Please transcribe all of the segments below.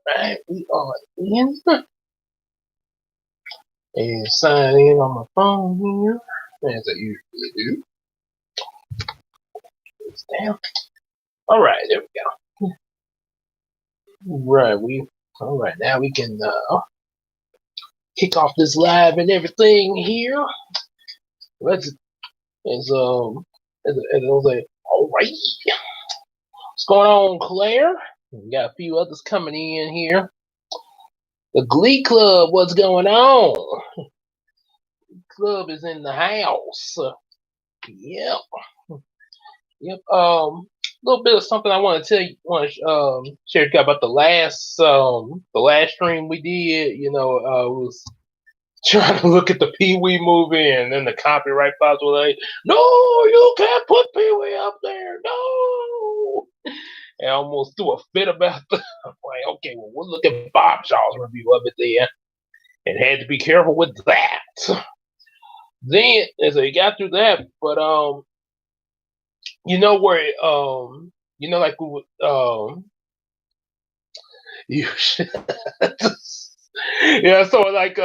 Right, we are in. And sign in on my phone here, as I usually do. Damn. All right, there we go. Right, all right, now we can kick off this live and everything here. Let's as I was like, all right, what's going on, Claire? We got a few others coming in here. The Glee Club, what's going on? Club is in the house. Yep. Yep. A little bit of something I want to tell you. Want to share with you about the last stream we did. Was trying to look at the Pee Wee movie, and then the copyright files were like, "No, you can't put Pee Wee up there. No." And I almost threw a fit about the. I'm like, okay, well, we'll look at Bob Shaw's review of it then, and had to be careful with that. Then, as I got through that, but you know where like we would you yeah, sort of like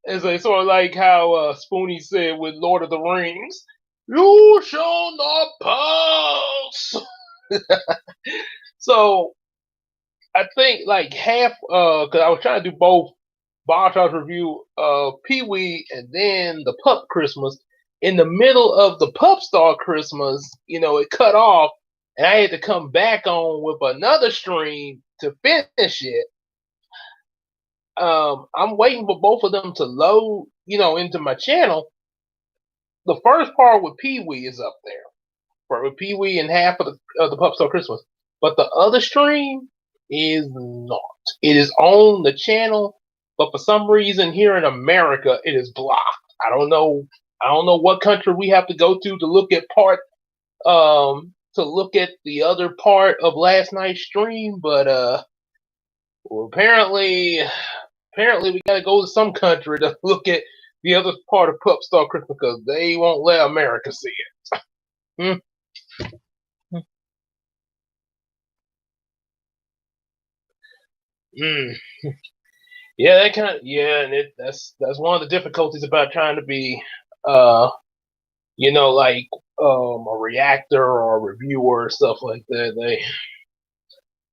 it's like sort of like how Spoonie said with Lord of the Rings, "You shall not pass." So I think like half because I was trying to do both Bob Charles review Pee Wee and then the Pup Christmas. In the middle of the Pup Star Christmas, it cut off, and I had to come back on with another stream to finish it. I'm waiting for both of them to load, into my channel. The first part with Pee Wee is up there, with Pee Wee and half of the Pup Star Christmas, but the other stream is not. It is on the channel, but for some reason here in America, it is blocked. I don't know. I don't know what country we have to go to look at the other part of last night's stream, but well, apparently we got to go to some country to look at the other part of Pup Star Christmas because they won't let America see it. Hmm. Mm. Yeah, and that's one of the difficulties about trying to be, uh, like a reactor or a reviewer or stuff like that.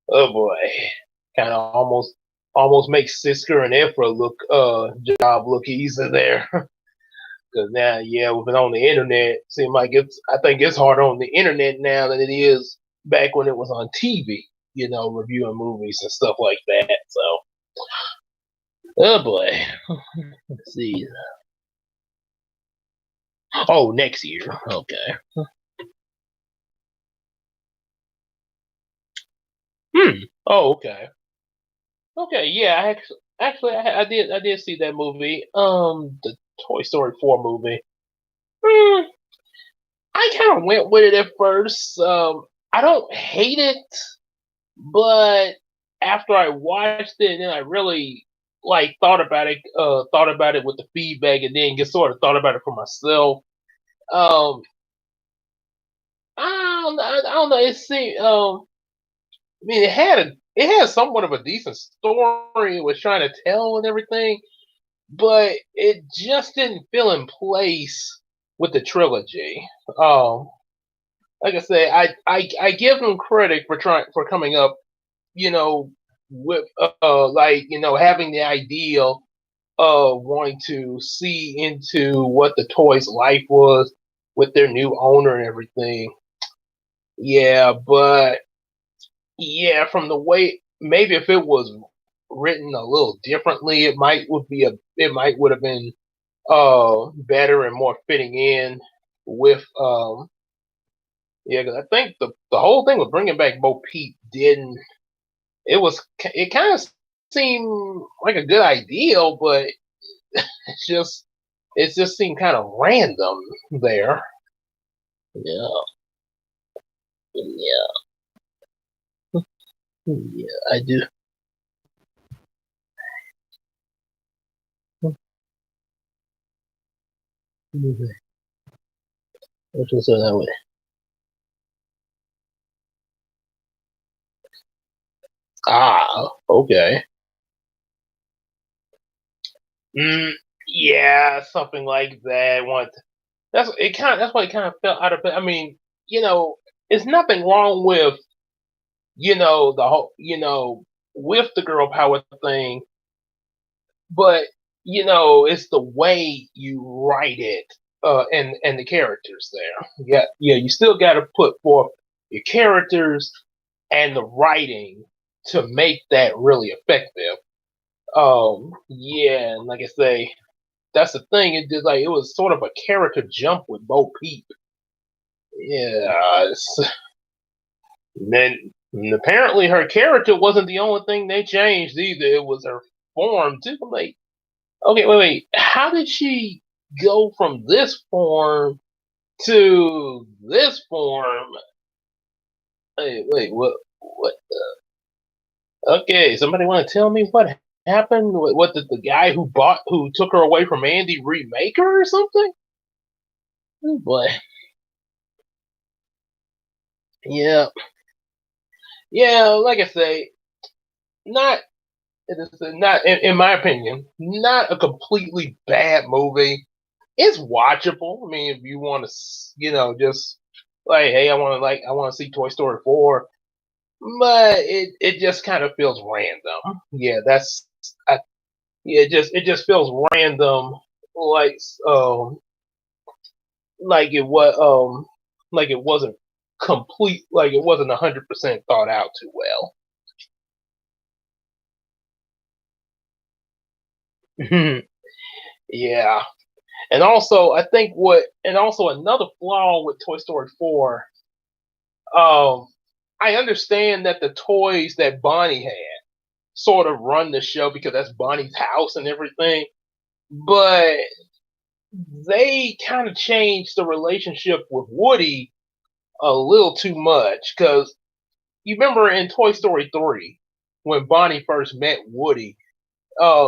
Oh boy, kind of almost makes Sisker and Efra job look easy there. Because now, yeah, we've been on the internet. Seem like I think it's harder on the internet now than it is back when it was on TV. Reviewing movies and stuff like that. So, oh boy, let's see. Oh, next year. Okay. Hmm. Oh, okay. Okay. Yeah. I did see that movie. The Toy Story 4 movie. Hmm. I kind of went with it at first. I don't hate it, but after I watched it, and I really like thought about it with the feedback, and then just sort of thought about it for myself. Um, I don't know. It seemed, I mean, it had somewhat of a decent story it was trying to tell and everything, but it just didn't feel in place with the trilogy. Um, like I say, I give them credit for coming up, you know, with having the idea of wanting to see into what the toy's life was with their new owner and everything. Yeah, but yeah, from the way maybe if it was written a little differently, it might would have been better and more fitting in with yeah, because I think the whole thing with bringing back Bo Peep didn't it kind of seemed like a good idea, but it's just it just seemed kind of random there. Yeah, yeah, yeah. I do. Which was that way. Ah, okay. Mm, yeah, something like that. That's it. That's why it kind of felt out of. I mean, you know, it's nothing wrong with the whole with the girl power thing, but it's the way you write it, and the characters there. Yeah, yeah, you still got to put forth your characters and the writing to make that really effective. Yeah, and like I say, that's the thing. It just like it was sort of a character jump with Bo Peep. Yeah, and apparently her character wasn't the only thing they changed either. It was her form too. I'm like, okay, wait. How did she go from this form to this form? Wait, what? What? Okay, somebody want to tell me what happened? What did the guy who took her away from Andy remake her or something? Oh boy, yeah, yeah. Like I say, not it is not in my opinion, not a completely bad movie. It's watchable. I mean, if you want to, just like, hey, I want to see Toy Story 4, but it just kind of feels random. Yeah, I, yeah, it just feels random, like um, like it was like it wasn't complete, like it wasn't 100% thought out too well. Yeah, and also another flaw with Toy Story 4. Um, I understand that the toys that Bonnie had sort of run the show because that's Bonnie's house and everything, but they kind of changed the relationship with Woody a little too much. Because you remember in Toy Story 3 when Bonnie first met Woody,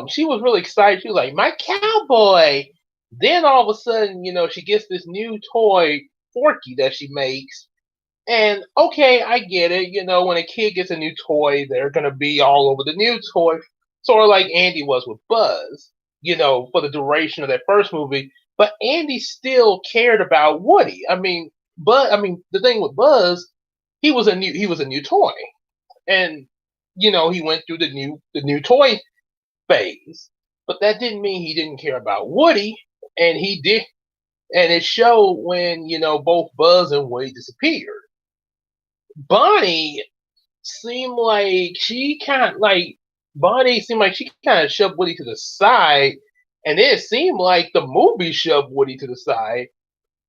she was really excited. She was like, "My cowboy!" Then all of a sudden, she gets this new toy, Forky, that she makes. And okay, I get it. When a kid gets a new toy, they're gonna be all over the new toy, sort of like Andy was with Buzz. For the duration of that first movie. But Andy still cared about Woody. The thing with Buzz, he was a new toy, and he went through the new toy phase. But that didn't mean he didn't care about Woody, and he did. And it showed when both Buzz and Woody disappeared. Bonnie seemed like she kind of like Bonnie seemed like she kind of shoved Woody to the side, and it seemed like the movie shoved Woody to the side.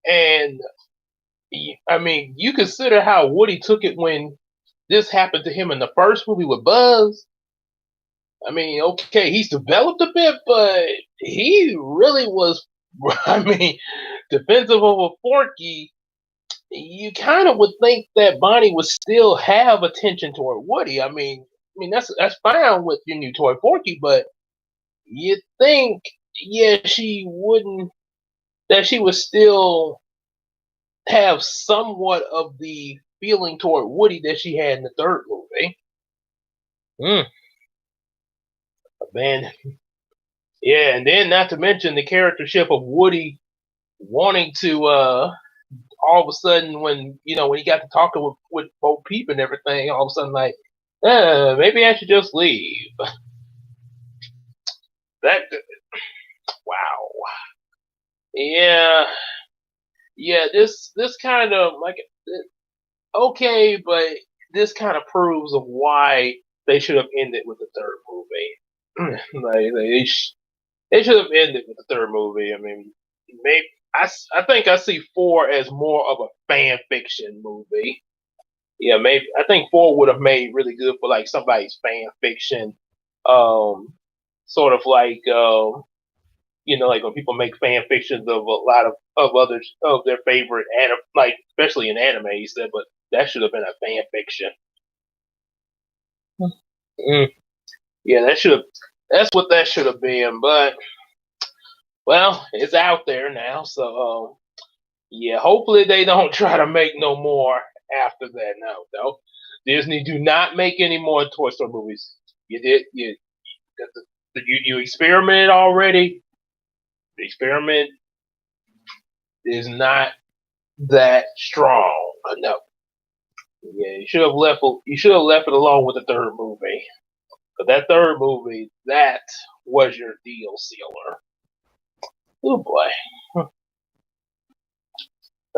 And I mean, you consider how Woody took it when this happened to him in the first movie with Buzz. I mean, okay, he's developed a bit, but he really was. I mean, defensive over Forky, you kind of would think that Bonnie would still have attention toward Woody. I mean that's fine with your new toy Forky, but you think, yeah, she wouldn't that she would still have somewhat of the feeling toward Woody that she had in the third movie. Mm, man, yeah, and then not to mention the charactership of Woody wanting to all of a sudden when he got to talking with Bo Peep and everything, all of a sudden like, maybe I should just leave. That wow, yeah, yeah. This kind of like okay, but this kind of proves of why they should have ended with the third movie. They should have ended with the third movie. I mean, maybe I think I see four as more of a fan fiction movie. Yeah, maybe I think four would have made really good for like somebody's fan fiction, um, sort of like like when people make fan fictions of a lot of others of their favorite like especially in anime. You said, but that should have been a fan fiction. Mm, yeah, that should have. That's what that should have been. But well, it's out there now, so Yeah, hopefully they don't try to make no more after that. No, no. Disney, do not make any more Toy Story movies. You did you experimented already. The experiment is not that strong. No. Yeah, you should have left it alone with the third movie. But that third movie, that was your deal sealer. Oh boy.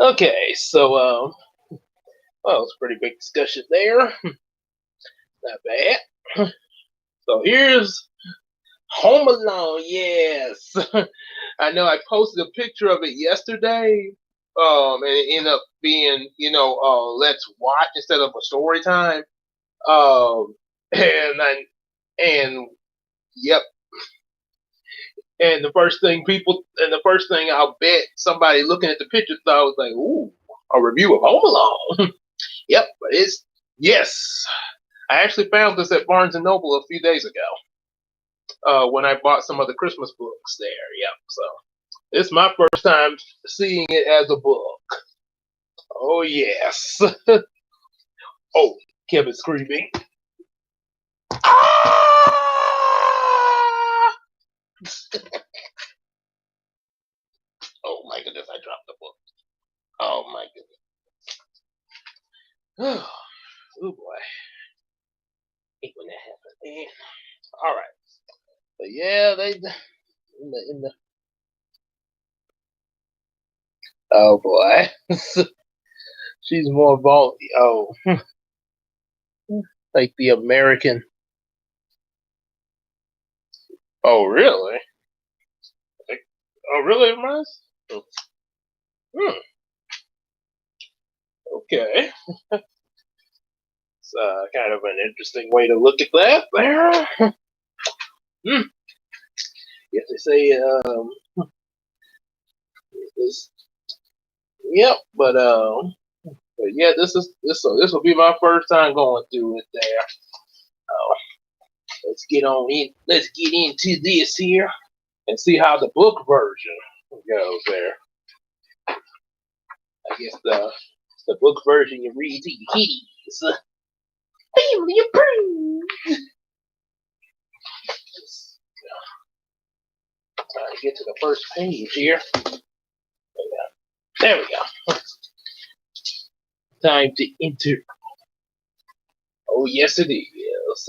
Okay, so well, it's a pretty big discussion there. Not bad. So here's Home Alone. Yes, I know. I posted a picture of it yesterday. And it ended up being, let's watch instead of a story time. Um, and I, and yep. And the first thing I'll bet somebody looking at the picture thought was like, ooh, a review of Home Alone. Yep, but it's yes. I actually found this at Barnes and Noble a few days ago. When I bought some of the Christmas books there. Yep. So it's my first time seeing it as a book. Oh yes. Oh, Kevin screaming. Ah! Oh my goodness, I dropped the book. Oh my goodness. Oh boy. I hate when that happens. Man. All right. But yeah, they in the oh boy. She's more vulnerable. Oh, like the American. Oh really? Like, oh really, Miles? Hmm. Okay. It's kind of an interesting way to look at that there. Hmm. Yes, they say this. Yep, but yeah, this will be my first time going through it there. Uh, let's get on in. Let's get into this here and see how the book version goes there. I guess the book version you read to your kiddies. Family approved. Trying to get to the first page here. There we go. Time to enter. Oh yes, it is.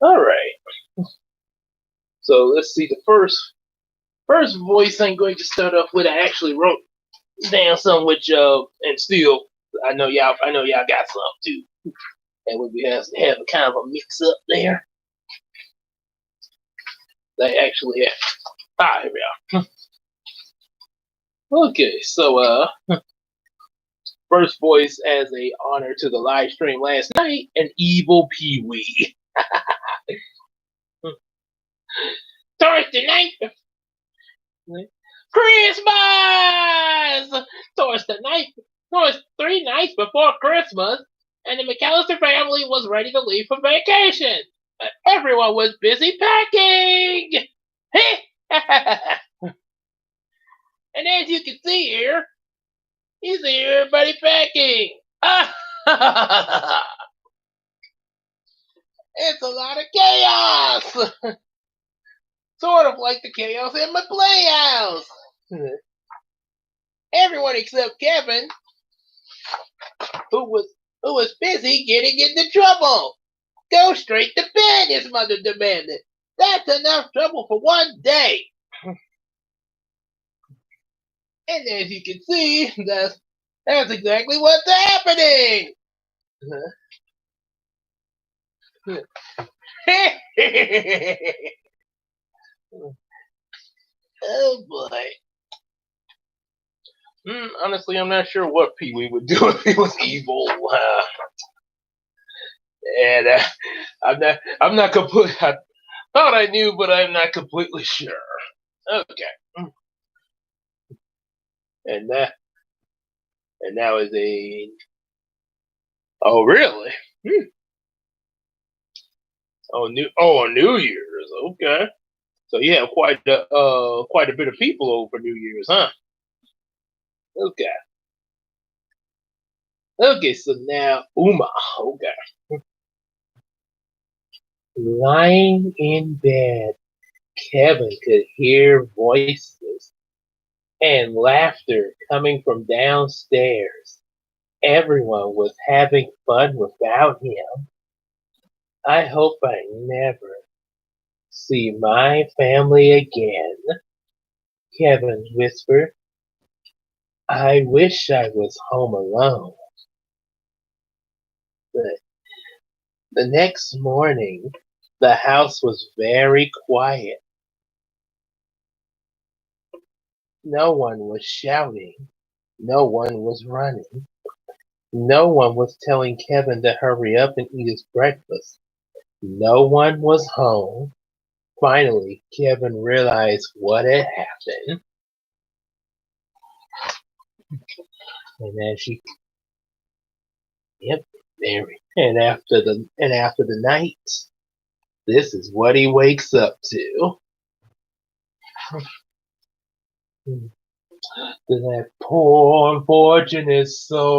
All right. So let's see. The first voice I'm going to start off with. I actually wrote down some which and still I know y'all got some too. And we have a kind of a mix up there. They actually have. Here we are. Okay, so first voice as a honor to the live stream last night, an evil Pee Wee. Thursday night, Christmas. Thursday night, was 3 nights before Christmas, and the McAllister family was ready to leave for vacation. But everyone was busy packing. And as you can see here, you see everybody packing. It's a lot of chaos. Sort of like the chaos in my playhouse. Everyone except Kevin, who was busy getting into trouble. Go straight to bed, his mother demanded. That's enough trouble for one day. And as you can see, that's exactly what's happening. Oh boy. Honestly, I'm not sure what Pee Wee would do if he was evil. And I'm not complete. I thought I knew, but I'm not completely sure. Okay. And that and now is a. Oh really? Hmm. On New Year's. Okay. So you have quite a bit of people over New Year's, huh? Okay. Okay, so now Uma. Okay. Lying in bed, Kevin could hear voices and laughter coming from downstairs. Everyone was having fun without him. I hope I never see my family again, Kevin whispered. I wish I was home alone. But the next morning, the house was very quiet. No one was shouting. No one was running. No one was telling Kevin to hurry up and eat his breakfast. No one was home. Finally, Kevin realized what had happened. And as she yep, there and after the night, this is what he wakes up to. To that poor unfortunate soul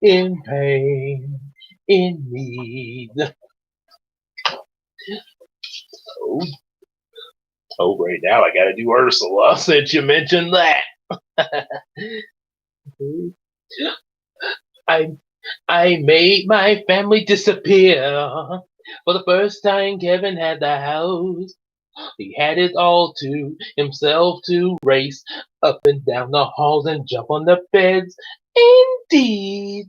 in pain, in need. Oh, oh, right now I gotta do Ursula since you mentioned that. I I made my family disappear. For the first time, Kevin had the house. He had it all to himself to race up and down the halls and jump on the beds. Indeed.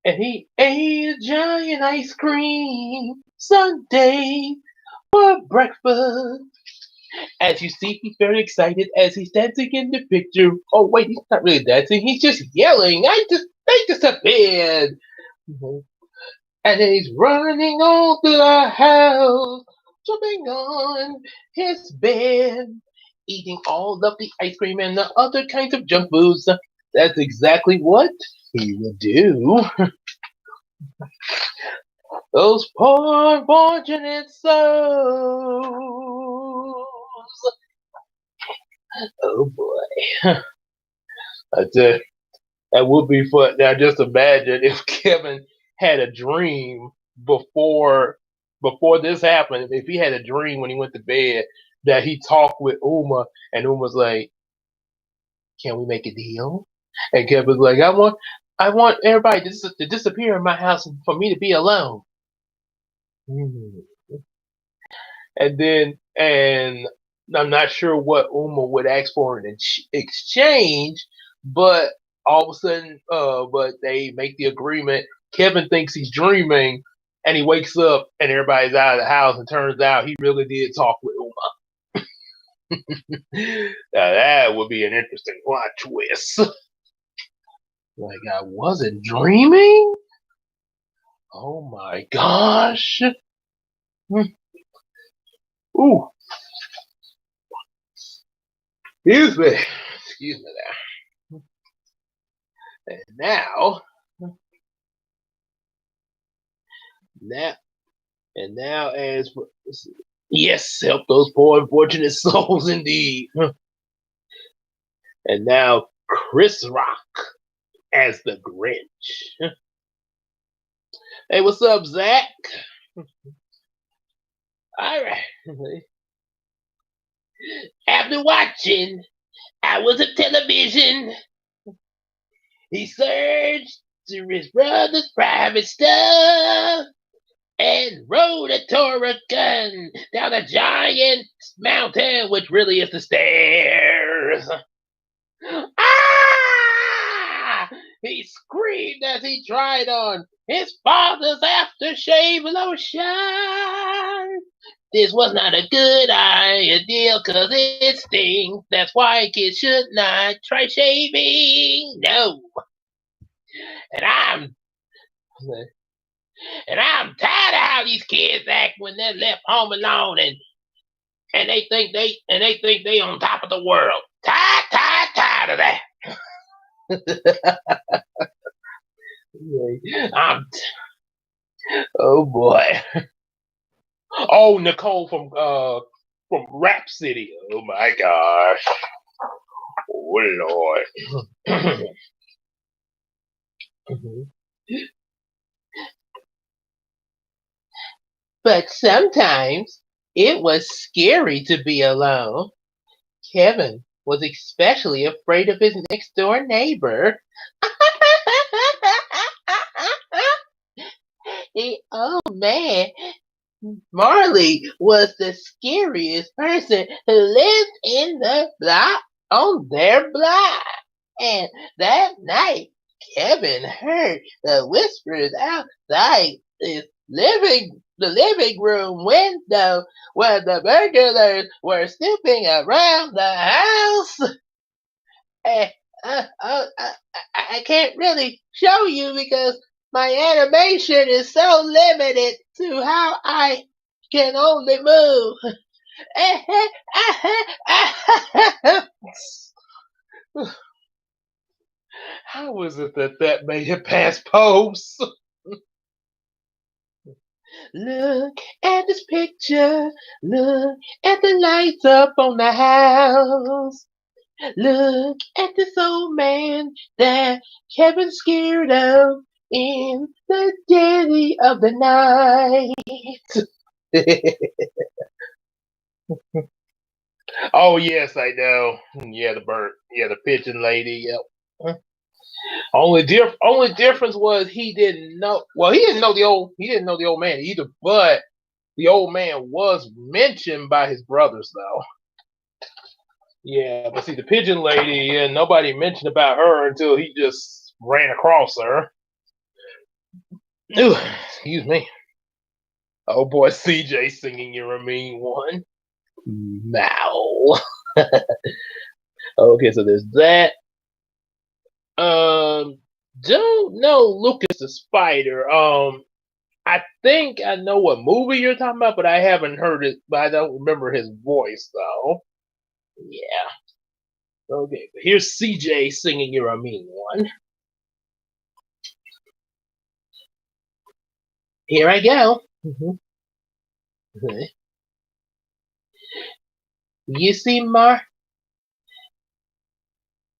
And he ate a giant ice cream sundae for breakfast. As you see, he's very excited as he's dancing in the picture. Oh wait, he's not really dancing. He's just yelling. I disappeared. Mhm. And then he's running all through the house, jumping on his bed, eating all of the ice cream and the other kinds of junk foods. That's exactly what he would do. Those poor unfortunate souls. Oh boy. That's it. That would be fun. Now just imagine if Kevin had a dream before before this happened. If he had a dream when he went to bed that he talked with Uma and Uma's like, "Can we make a deal?" And Kevin's like, "I want everybody to disappear in my house for me to be alone." Hmm. And I'm not sure what Uma would ask for in exchange, but all of a sudden, but they make the agreement. Kevin thinks he's dreaming, and he wakes up, and everybody's out of the house, and turns out he really did talk with Uma. Now that would be an interesting plot twist. Like I wasn't dreaming. Oh my gosh. Ooh, excuse me. Excuse me there. And now, and now as yes, help those poor unfortunate souls indeed. And now Chris Rock as the Grinch. Hey, what's up, Zach? All right. After watching hours of television, he searched through his brother's private stuff and rode a gun down a giant mountain, which really is the stairs. Ah! He screamed as he tried on his father's aftershave lotion. This was not a good idea because it stings. That's why kids should not try shaving. No. And I'm I'm tired of how these kids act when they're left home alone and they think they on top of the world. Tired of that. I'm oh boy. Oh, Nicole from from Rap City. Oh my gosh. Oh Lord. But sometimes it was scary to be alone. Kevin was especially afraid of his next door neighbor. Oh man, Marley was the scariest person who lived in the block on their block. And that night, Kevin heard the whispers outside the living room window where the burglars were snooping around the house. Eh, I can't really show you because my animation is so limited to how I can only move. How was it that made it past post? Look at this picture. Look at the lights up on the house. Look at this old man that Kevin's scared of in the dead of the night. Oh yes, I know. Yeah, the bird. Yeah, the pigeon lady. Yep. Only difference was he didn't know. Well, he didn't know the old man either. But the old man was mentioned by his brothers though. Yeah, but see the pigeon lady, and nobody mentioned about her until he just ran across her. Ooh, excuse me. Oh boy, CJ singing "You're a Mean One." Mow. Okay, so there's that. Um, don't know Lucas the Spider. I think I know what movie you're talking about, but I haven't heard it. But I don't remember his voice though. Yeah. Okay, here's CJ singing "You're a Mean One." Here I go. You see, Mar.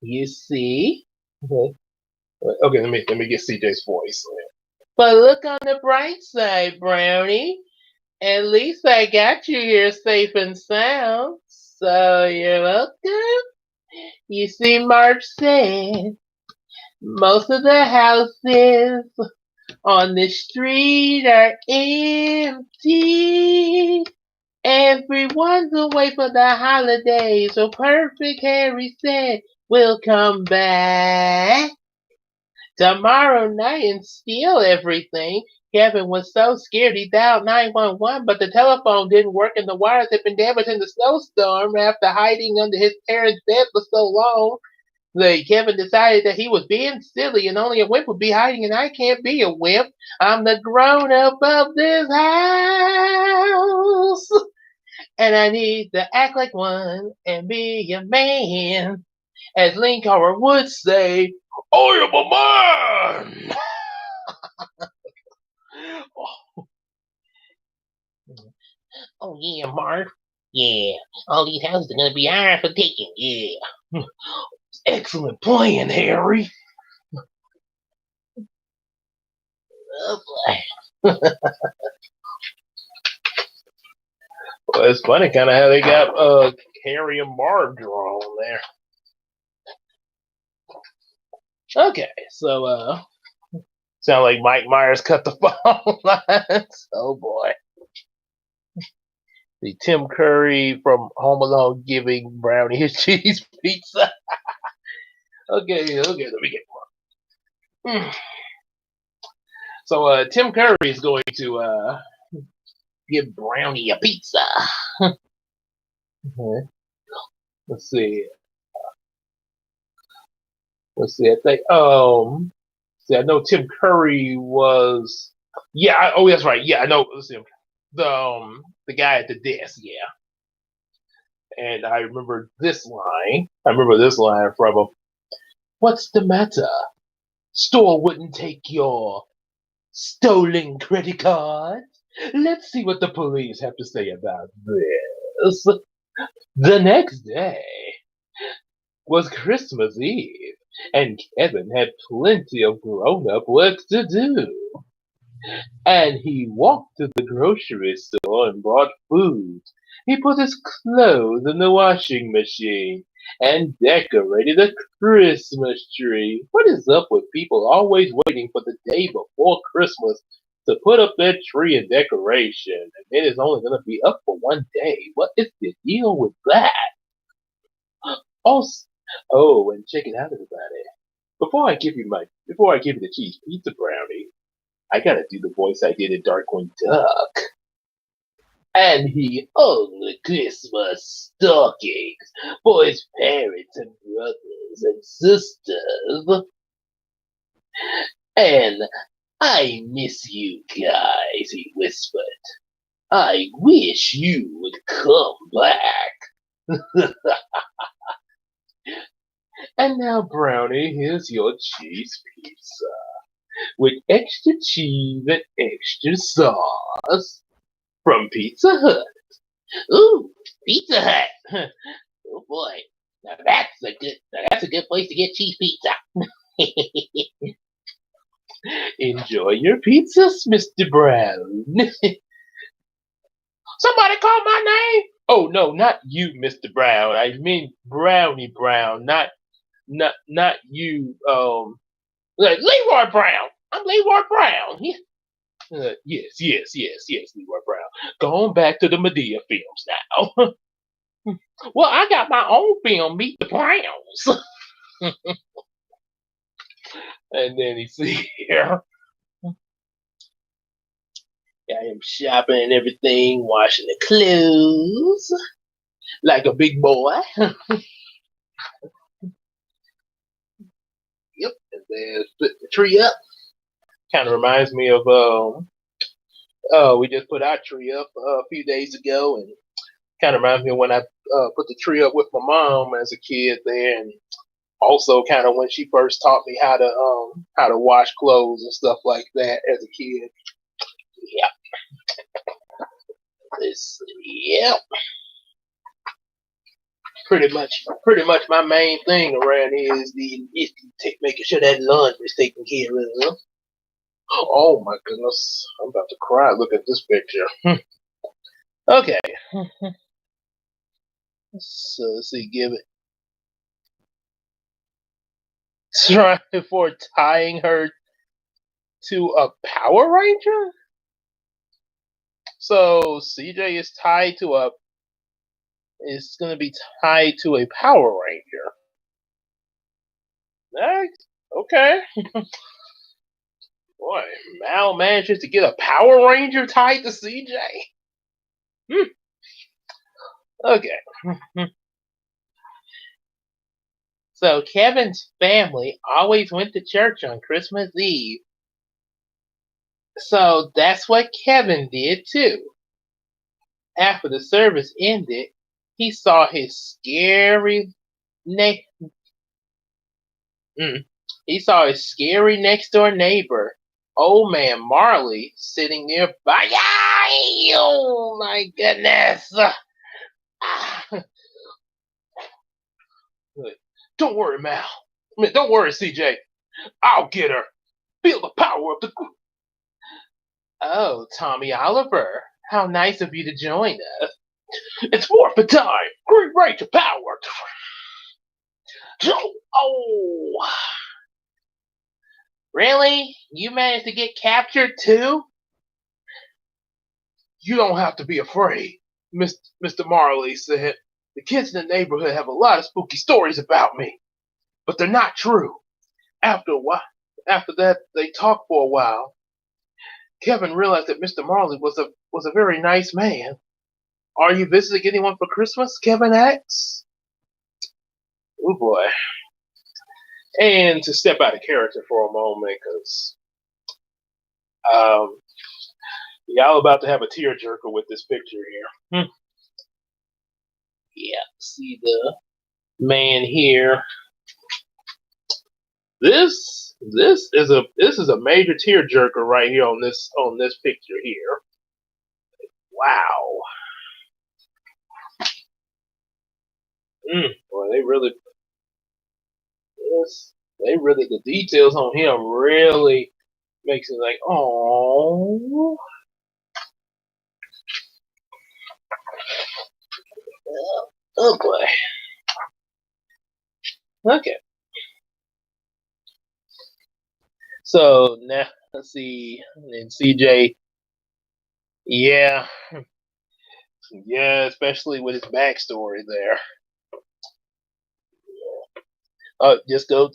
You see. Okay, let me get CJ's voice. But look on the bright side, Brownie. At least I got you here safe and sound. So you're welcome. You see, Marge said most of the houses on the street are empty. Everyone's away for the holidays, so Perfect Harry said we'll come back tomorrow night and steal everything. Kevin was so scared he dialed 911, but the telephone didn't work and the wires had been damaged in the snowstorm after hiding under his parents' bed for so long. Kevin decided that he was being silly and only a wimp would be hiding, and I can't be a wimp. I'm the grown up of this house, and I need to act like one and be a man. As Link Howard would say, I am a man! Oh yeah, Marv. Yeah, all these houses are gonna be ours for taking. Yeah. Excellent plan, Harry. Oh boy. Well, it's funny kind of how they got Harry and Marv drawn there. Okay, so sound like Mike Myers cut the phone lines. Oh boy. The Tim Curry from Home Alone giving Brownie his cheese pizza. Okay, let me get one. So Tim Curry is going to give Brownie a pizza. Let's see. I think see, I know Tim Curry was. Yeah. Oh, that's right. Yeah, I know. Let's see. The guy at the desk. Yeah. And I remember this line. From him. What's the matter? Store wouldn't take your stolen credit card. Let's see what the police have to say about this. So, the next day was Christmas Eve, and Kevin had plenty of grown-up work to do. And he walked to the grocery store and bought food. He put his clothes in the washing machine and decorated a Christmas tree. What is up with people always waiting for the day before Christmas to put up their tree and decoration? And it is only going to be up for one day. What is the deal with that? Also, oh, and check it out, everybody. Before I give you the cheese pizza brownie, I gotta do the voice I did in Darkwing Duck. And he hung the Christmas stockings for his parents and brothers and sisters. And I miss you guys, he whispered. I wish you would come back. And now, Brownie, here's your cheese pizza with extra cheese and extra sauce from Pizza Hut. Ooh, Pizza Hut. Oh boy, now that's a good place to get cheese pizza. Enjoy your pizzas, Mr. Brown. Somebody call my name. Oh no, not you, Mr. Brown. I mean Brownie Brown, not you. Like Leroy Brown. I'm Leroy Brown. Yes, Leroy Brown. Going back to the Medea films now. Well, I got my own film, Meet the Browns. And then you see here, I am shopping and everything, washing the clothes like a big boy. Yep, and then put the tree up. Kind of reminds me of we just put our tree up a few days ago, and kind of reminds me of when I put the tree up with my mom as a kid there, and also kind of when she first taught me how to wash clothes and stuff like that as a kid. Yep. Yep. Pretty much my main thing around here is making sure that laundry's taken care of. Oh my goodness, I'm about to cry. Look at this picture. Okay. So let's see, give it. Trying for tying her to a Power Ranger? So CJ is gonna be tied to a Power Ranger. Next, okay. Boy, Mal manages to get a Power Ranger tied to CJ. Okay. So Kevin's family always went to church on Christmas Eve. So that's what Kevin did too. After the service ended, he saw his scary next door neighbor, old man Marley, sitting nearby. Oh my goodness! Don't worry, Mal. Don't worry, CJ. I'll get her. Feel the power of the. Oh, Tommy Oliver, how nice of you to join us. It's morphin' time. Great Ranger power. Oh, really? You managed to get captured too? You don't have to be afraid, Mr. Marley said. The kids in the neighborhood have a lot of spooky stories about me, but they're not true. After that, they talked for a while. Kevin realized that Mr. Marley was a very nice man. Are you visiting anyone for Christmas? Kevin asked. Oh boy. And to step out of character for a moment, because y'all about to have a tearjerker with this picture here. Yeah, see the man here. This is a major tearjerker right here on this picture here. Wow. Boy, yes, the details on him really makes it like, oh, oh boy. Okay, so now let's see, and CJ, yeah, yeah, especially with his backstory there. Just go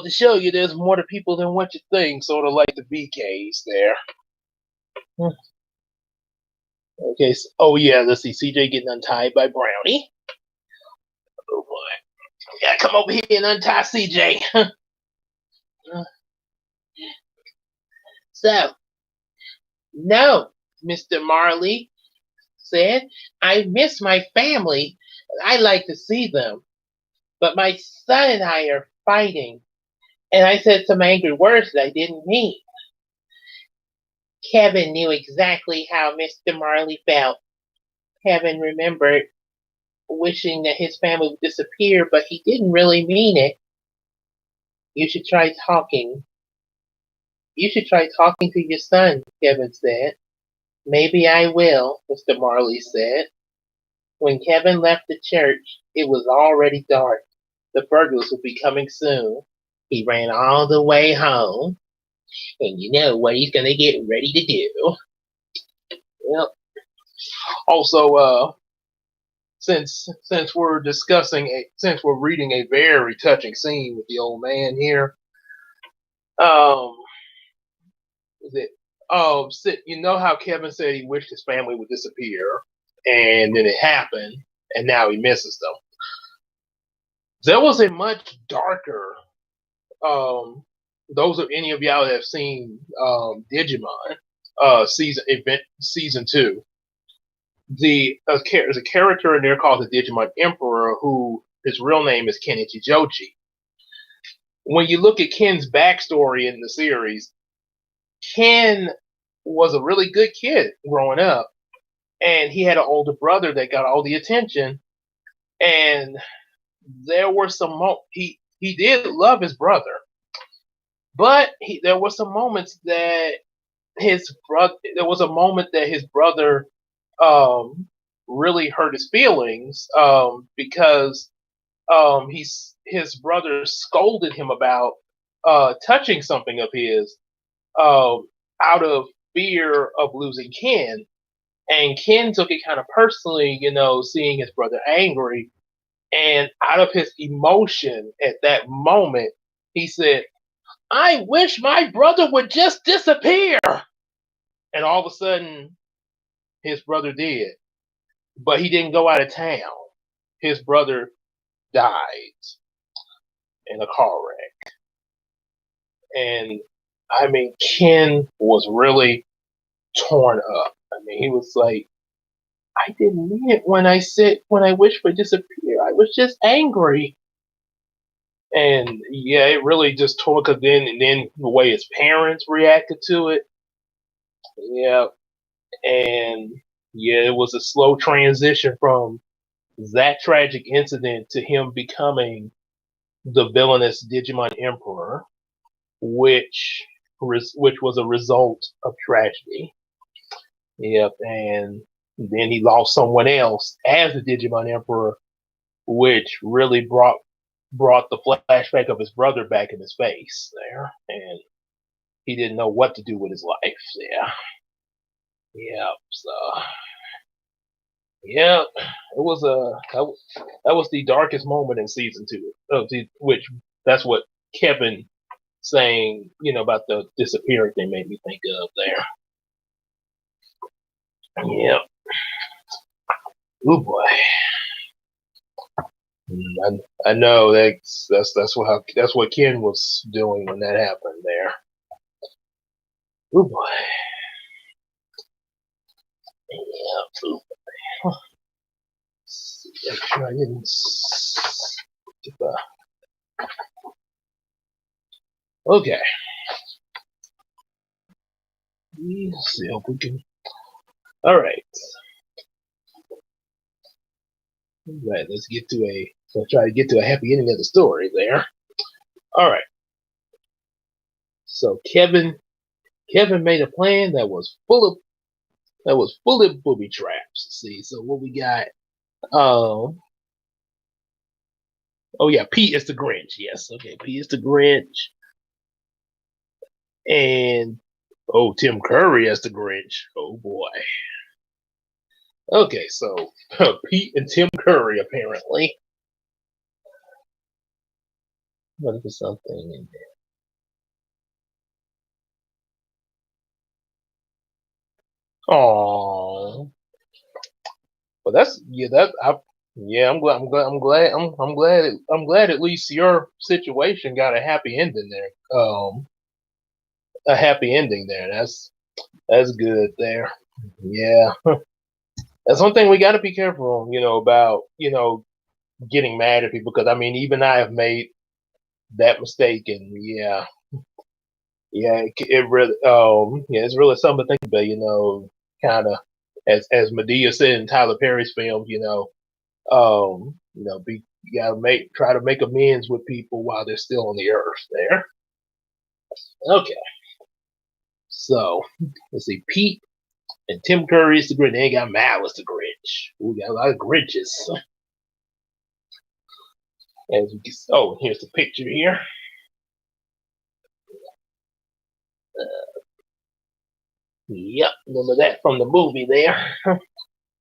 to show you there's more to people than what you think, sort of like the BKs there. Okay, so, oh yeah, let's see, CJ getting untied by Brownie. Oh boy. Yeah, come over here and untie CJ. So, no, Mr. Marley said, I miss my family. I like to see them. But my son and I are fighting. And I said some angry words that I didn't mean. Kevin knew exactly how Mr. Marley felt. Kevin remembered wishing that his family would disappear, but he didn't really mean it. You should try talking. You should try talking to your son, Kevin said. Maybe I will, Mr. Marley said. When Kevin left the church, it was already dark. The burglars would be coming soon. He ran all the way home, and you know what he's gonna get ready to do. Yep. Also, since we're reading a very touching scene with the old man here, um, is it? Oh, you know how Kevin said he wished his family would disappear, and then it happened, and now he misses them. There was a much darker. Those of any of y'all that have seen Digimon season 2, there's a character in there called the Digimon Emperor who his real name is Kenichi Jochi. When you look at Ken's backstory in the series, Ken was a really good kid growing up, and he had an older brother that got all the attention. And there were he did love his brother, but there were some moments that his brother there was a moment that his brother really hurt his feelings because his brother scolded him about touching something of his um, out of fear of losing Ken. And Ken took it kind of personally, seeing his brother angry. And out of his emotion at that moment, he said, I wish my brother would just disappear. And all of a sudden, his brother did. But he didn't go out of town. His brother died in a car wreck. And I mean, Ken was really torn up. I mean, he was like, I didn't mean it when I wished for disappear. I was just angry. And yeah, it really just tore because then the way his parents reacted to it. Yeah. And yeah, it was a slow transition from that tragic incident to him becoming the villainous Digimon Emperor, which was a result of tragedy. Yep, and then he lost someone else as the Digimon Emperor, which really brought the flashback of his brother back in his face there, and he didn't know what to do with his life. Yeah, yeah. So yeah, it was that was the darkest moment in season 2 of which that's what Kevin saying about the disappearing thing made me think of there. Yeah. Oh boy. I know that's what Ken was doing when that happened there. Oh boy. Yeah. Ooh boy. Make sure I didn't skip Okay. Let's see if we can. All right. Right, let's try to get to a happy ending of the story there. All right. So Kevin made a plan that was full of booby traps. See, so what we got? Um, oh yeah, Pete is the Grinch. Yes, okay, Pete is the Grinch, and oh, Tim Curry as the Grinch. Oh boy. Okay, so Pete and Tim Curry apparently. What is something in there? Oh, but that's yeah. That I yeah. I'm glad. At least your situation got a happy ending there. A happy ending there. That's good there. Yeah, that's one thing we got to be careful, about getting mad at people because I mean, even I have made that mistake, and yeah, it really, yeah, it's really something to think about, kind of as Medea said in Tyler Perry's film, be you gotta try to make amends with people while they're still on the earth. There, okay. So let's see, Pete and Tim Curry is the Grinch. They ain't got Malice the Grinch. We got a lot of Grinches. As we can, oh, here's the picture here. Yep, remember that from the movie there.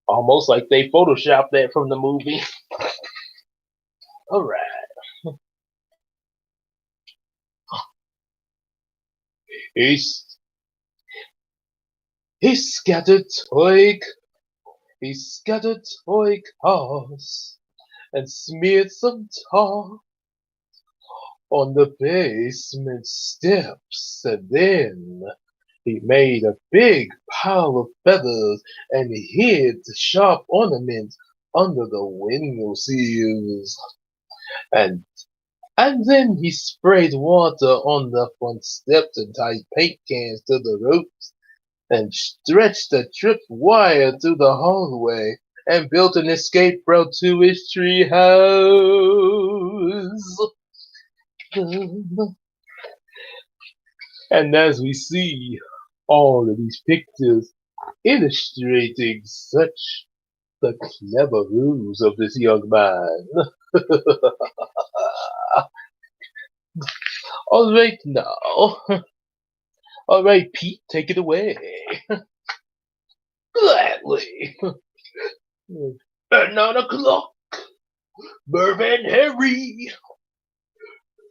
Almost like they photoshopped that from the movie. All right. He's he scattered toy he scattered toy cars and smeared some tar on the basement steps, and then he made a big pile of feathers and hid the sharp ornaments under the window sills. And and then he sprayed water on the front steps and tied paint cans to the ropes and stretched a trip wire through the hallway and built an escape route to his tree house. And as we see all of these pictures illustrating such the clever rules of this young man. All right now. All right, Pete, take it away. Gladly. At 9 o'clock, Merv and Harry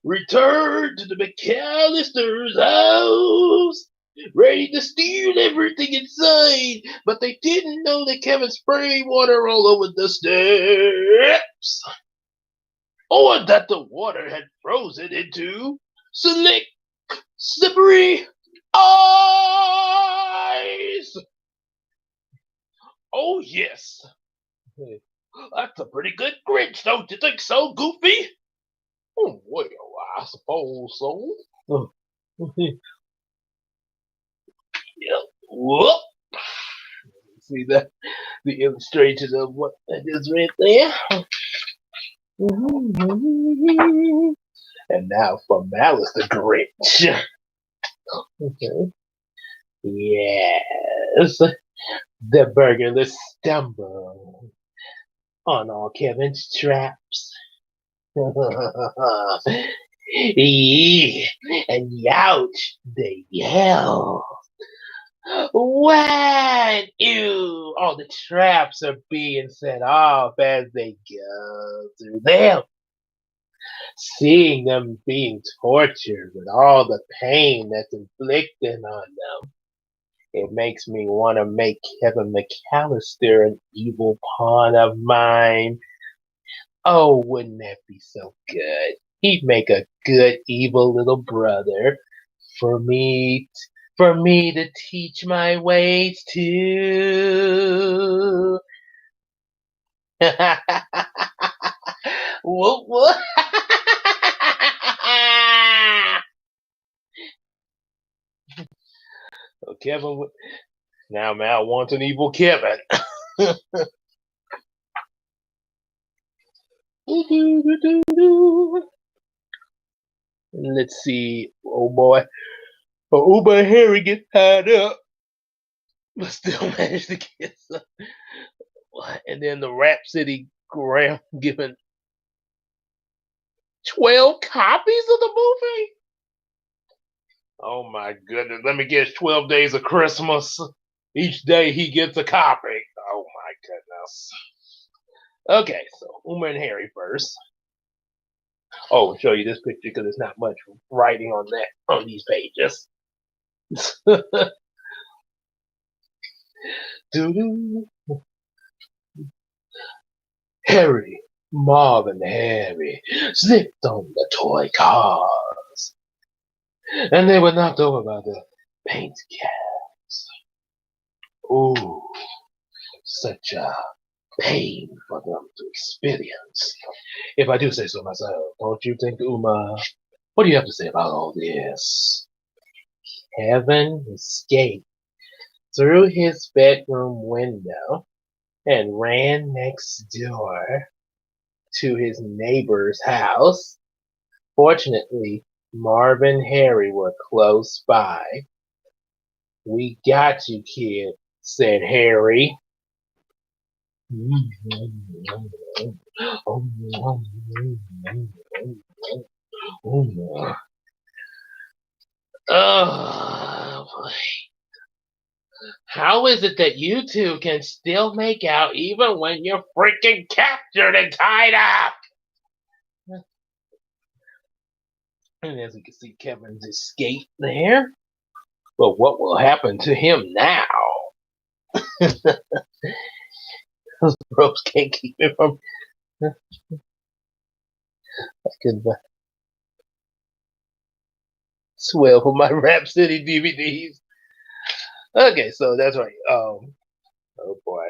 returned to the McAllister's house, ready to steal everything inside, but they didn't know that Kevin sprayed water all over the steps, or that the water had frozen into slick, slippery ice. Oh, yes. That's a pretty good Grinch, don't you think so, Goofy? Oh, well, I suppose so. Yeah. Whoop. See the illustration of what that is right there. And now for Malice the Grinch. Okay. Yes, the burglars stumble on all Kevin's traps. And youch, they yell. When you all the traps are being set off as they go through them, seeing them being tortured with all the pain that's inflicted on them, it makes me want to make Kevin McAllister an evil pawn of mine. Oh, wouldn't that be so good? He'd make a good evil little brother for me for me to teach my ways to. Whoop, whoop. So Kevin, now Mal wants an evil Kevin. Let's see. Oh boy. Oh boy, Harry gets tied up, but still managed to get some. And then the Rhapsody Graham given 12 copies of the movie? Oh my goodness. Let me guess, 12 days of Christmas. Each day he gets a copy. Oh my goodness. Okay, so Uma and Harry first. Oh, I'll show you this picture because there's not much writing on these pages. Harry, Marvin, Harry slipped on the toy cars, and they were knocked over by the paint cans. Ooh, such a pain for them to experience. If I do say so myself, don't you think, Uma? What do you have to say about all this? Kevin escaped through his bedroom window and ran next door to his neighbor's house. Fortunately, Marv and Harry were close by. We got you, kid, said Harry. Oh, boy. How is it that you two can still make out even when you're freaking captured and tied up? And as you can see, Kevin's escaped there. But what will happen to him now? Those ropes can't keep him from. I could swell for my Rhapsody DVDs. Okay, so that's right. Oh boy.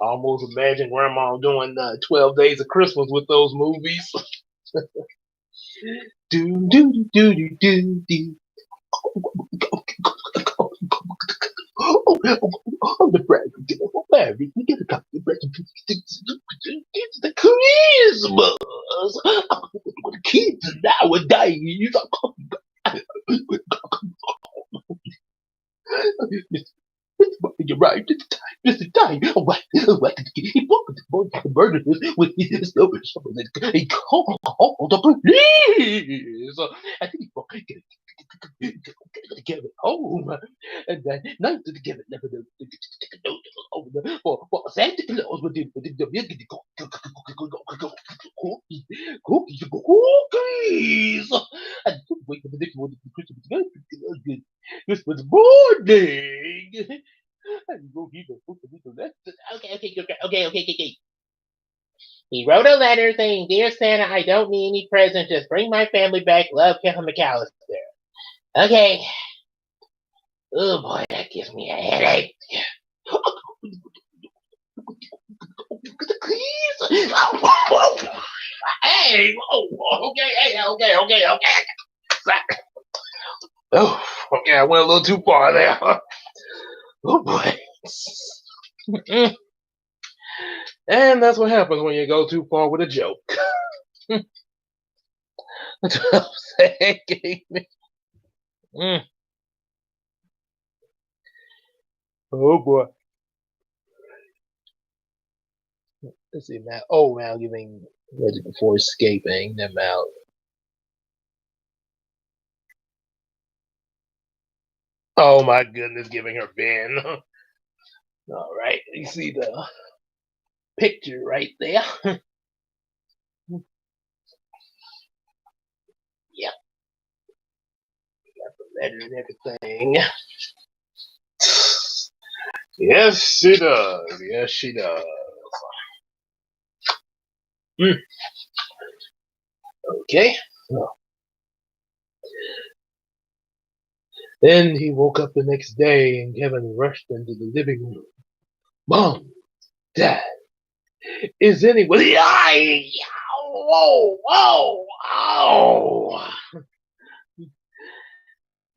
I almost imagine Grandma doing 12 Days of Christmas with those movies. do do do do do do. Oh, the bread. Oh, Mary, we get a copy of bread. It's the Christmas. The kids nowadays. You're right. It's time. It's time. What? He walked the boy murdered with his no shovel. He called the police. I think he get it home. And then night to get it never for Santa Claus would do cookies. And wait for the next one Christmas morning. Okay. He wrote a letter saying, "Dear Santa, I don't need any presents. Just bring my family back. Love, Kevin McAllister." Okay. Oh boy, that gives me a headache. Hey, okay. Oh, okay, I went a little too far there. Oh boy. And that's what happens when you go too far with a joke. That's what I'm saying. Oh boy. Let's see, Mal. Oh, Mal giving ready before escaping. Then Mal. Oh my goodness, giving her Ben. All right, you see the picture right there. Yep, got the letter and everything. Yes, she does. Yes, she does. Okay. Well, then he woke up the next day and Kevin rushed into the living room. Mom, Dad, is anybody? Whoa.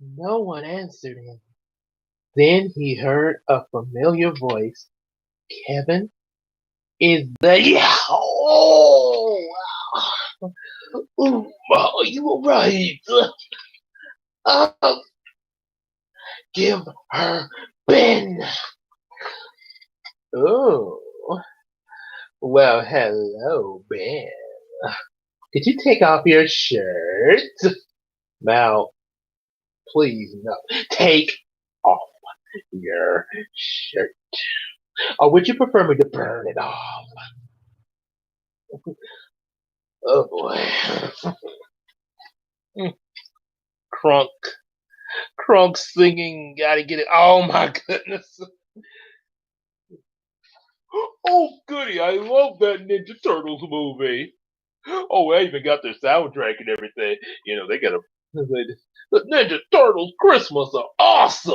No one answered him. Then he heard a familiar voice. Kevin, is the Ooh, are you alright? Uh, give her Ben. Oh, well, hello, Ben. Could you take off your shirt? Mal, please, no. Take off your shirt. Or would you prefer me to burn it off? Oh boy. Crunk. Crunk singing, gotta get it. Oh my goodness. Oh goody, I love that Ninja Turtles movie. Oh, I even got their soundtrack and everything. You know, they got a the Ninja Turtles Christmas are awesome.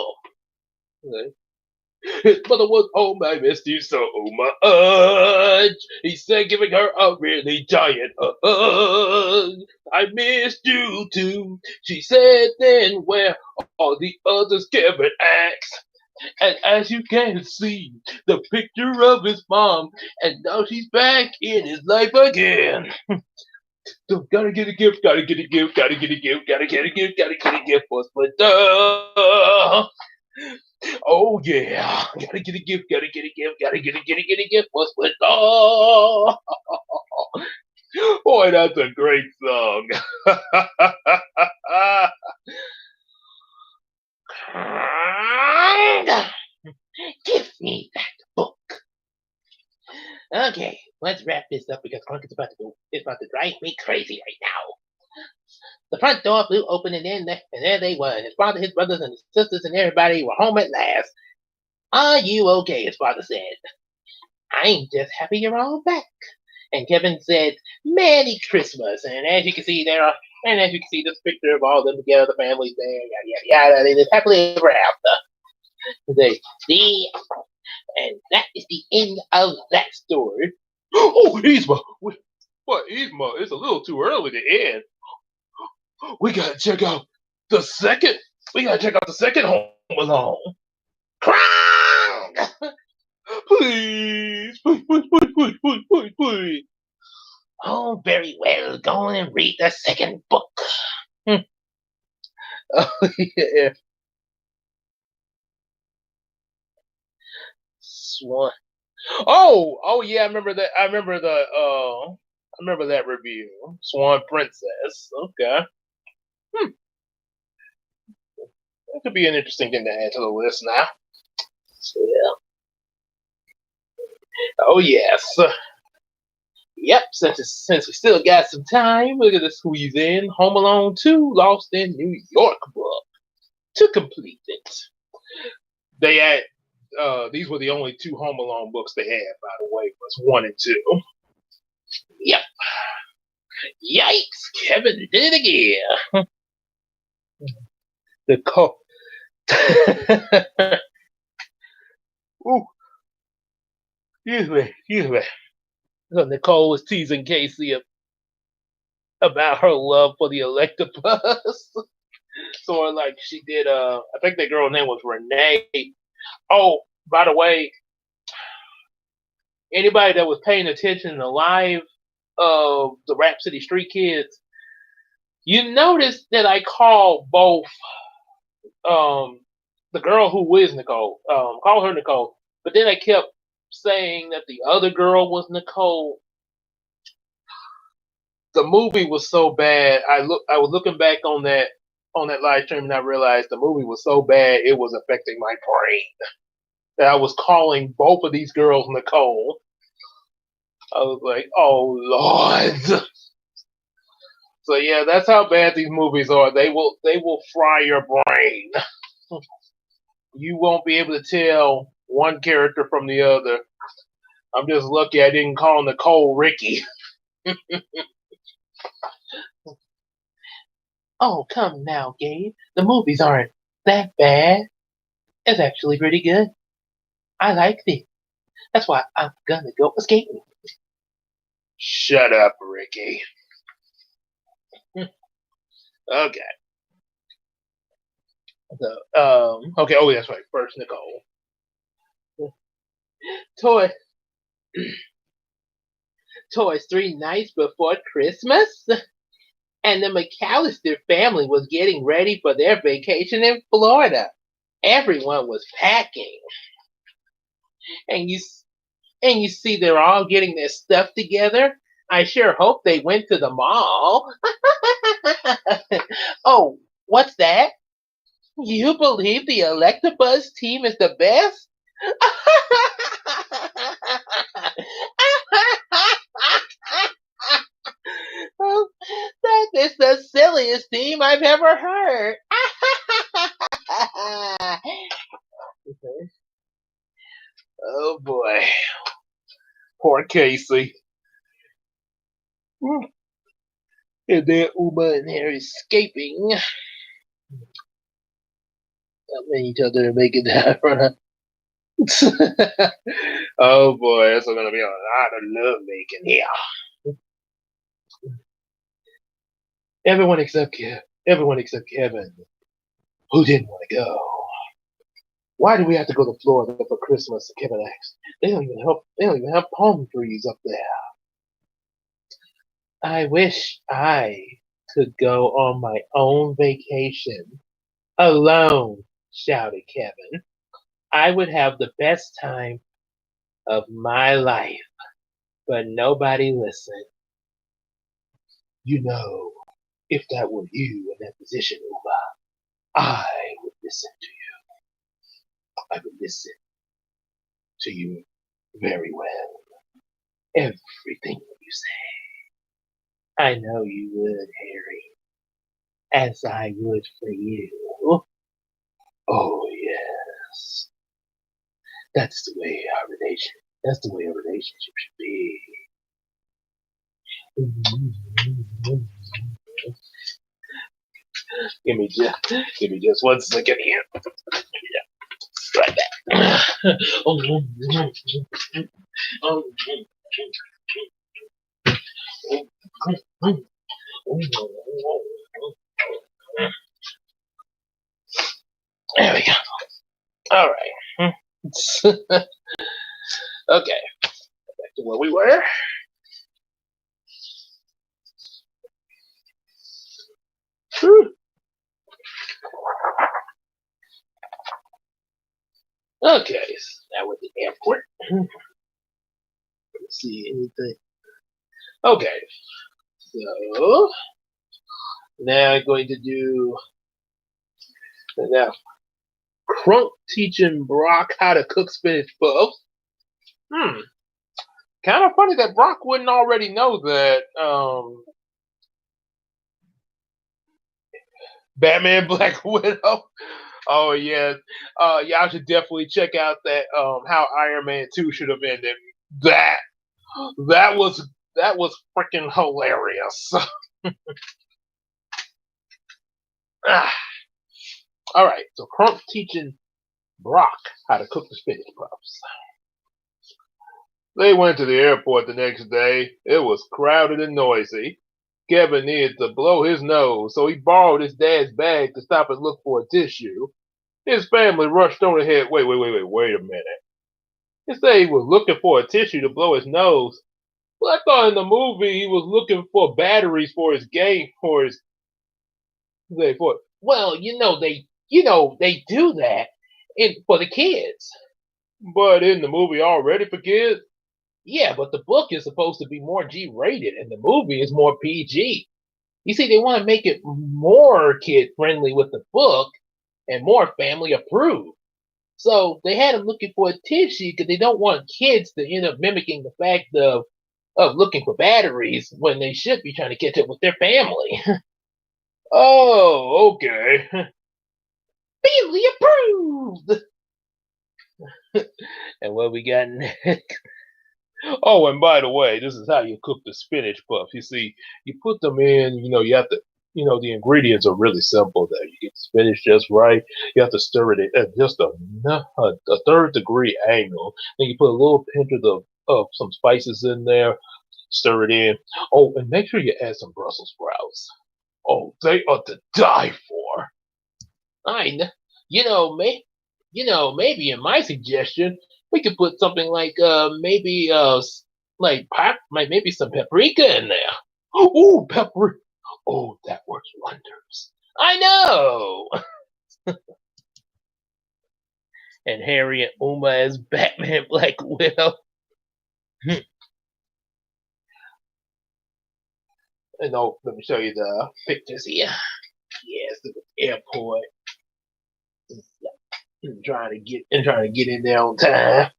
His mother was home, I missed you so much. He said, giving her a really giant hug. I missed you too. She said, then where are the others? Kevin asked. And as you can see, the picture of his mom, and now she's back in his life again. So gotta get a gift, gotta get a gift, gotta get a gift, gotta get a gift, gotta get a gift for Splinter. Oh yeah, gotta get a gift, gotta get a gift, gotta get a gift for Splinter. Boy, that's a great song. Give me that book. Okay, let's wrap this up because Crunk is about to drive me crazy right now. The front door flew open and there they were. His father, his brothers, and his sisters, and everybody were home at last. Are you okay? His father said. I'm just happy you're all back. And Kevin said, Merry Christmas. And as you can see this picture of all of them together, the family's there, yada yada yada. They live happily ever after. They see, and that is the end of that story. Oh, Yzma! What, Yzma? It's a little too early to end. We gotta check out the second. We gotta check out the second Home Alone. Crown! Please, please, please, please, please, please, please, please. Oh, very well. Go on and read the second book. Oh, yeah. Swan. Oh, yeah. I remember that. I remember that review. Swan Princess. Okay. Hmm. That could be an interesting thing to add to the list now. So, yeah. Oh yes. Yep. Since we still got some time, we're gonna squeeze in Home Alone 2: Lost in New York book to complete it. They had these were the only two Home Alone books they had, by the way, was 1 and 2. Yep. Yikes! Kevin did it again. The co. Ooh, excuse me. So Nicole was teasing Casey about her love for the Electabuzz. Sort of like she did. I think that girl's name was Renee. Oh, by the way, anybody that was paying attention to live of the Rap City Street Kids, you noticed that I called both um, the girl who is Nicole, call her Nicole, but then I kept saying that the other girl was Nicole. The movie was so bad. I was looking back on that live stream and I realized the movie was so bad it was affecting my brain. That I was calling both of these girls Nicole. I was like, oh Lord. So yeah, that's how bad these movies are. They will fry your brain. You won't be able to tell one character from the other. I'm just lucky I didn't call Nicole Ricky. Oh, come now, Gabe. The movies aren't that bad. It's actually pretty good. I like it. That's why I'm gonna go skating. Shut up, Ricky. Okay. So, okay. Oh, that's right. First, Nicole. Toy. towards 3 nights before Christmas, and the McAllister family was getting ready for their vacation in Florida. Everyone was packing, and you see they're all getting their stuff together. I sure hope they went to the mall. Oh, what's that? You believe the Electabuzz team is the best? That is the silliest team I've ever heard. Oh boy, poor Casey. And then Uma and Harry escaping. Helping each other to make it down. Oh boy, it's gonna be a lot of love making here. Everyone except Kevin, who didn't want to go. Why do we have to go to Florida for Christmas? Kevin asked. They don't even have palm trees up there. I wish I could go on my own vacation alone, shouted Kevin. I would have the best time of my life, but nobody listened. You know, if that were you in that position, Uma, I would listen to you. I would listen to you very well. Everything you say. I know you would, Harry, as I would for you. Oh yes. That's the way a relationship should be. Give me just 1 second here. Try that. There we go. All right. Okay, back to where we were. Okay, so now we're at the airport. Let's see anything. Okay, so now I'm going to do now Crunk teaching Brock how to cook spinach puffs. Kind of funny that Brock wouldn't already know that Batman Black Widow. Oh yeah, y'all should definitely check out that how Iron Man 2 should have ended. That that was freaking hilarious. All right, so Crunk teaching Brock how to cook the spinach puffs. They went to the airport the next day. It was crowded and noisy. Kevin needed to blow his nose, so he borrowed his dad's bag to stop and look for a tissue. His family rushed on ahead. Wait a minute. He said he was looking for a tissue to blow his nose. Well, I thought in the movie he was looking for batteries for his game, well, they do that for the kids. But in the movie already for kids? Yeah, but the book is supposed to be more G rated and the movie is more PG. You see, they want to make it more kid friendly with the book and more family approved. So they had him looking for a tissue because they don't want kids to end up mimicking the fact of looking for batteries when they should be trying to catch up with their family. Oh, okay. Family approved. And what we got next? Oh, and by the way, this is how you cook the spinach puffs. You see, you put them in, you have to, the ingredients are really simple there. You get the spinach just right. You have to stir it at just a third degree angle. Then you put a little pinch of some spices in there, stir it in. Oh, and make sure you add some Brussels sprouts. Oh, they are to die for. I, kn- maybe in my suggestion, we could put something like maybe maybe some paprika in there. Ooh, pepper. Oh, that works wonders. I know. And Harry and Uma as Batman, Black Widow. And oh, let me show you the pictures here. Yes, the airport. And trying to get in there on time.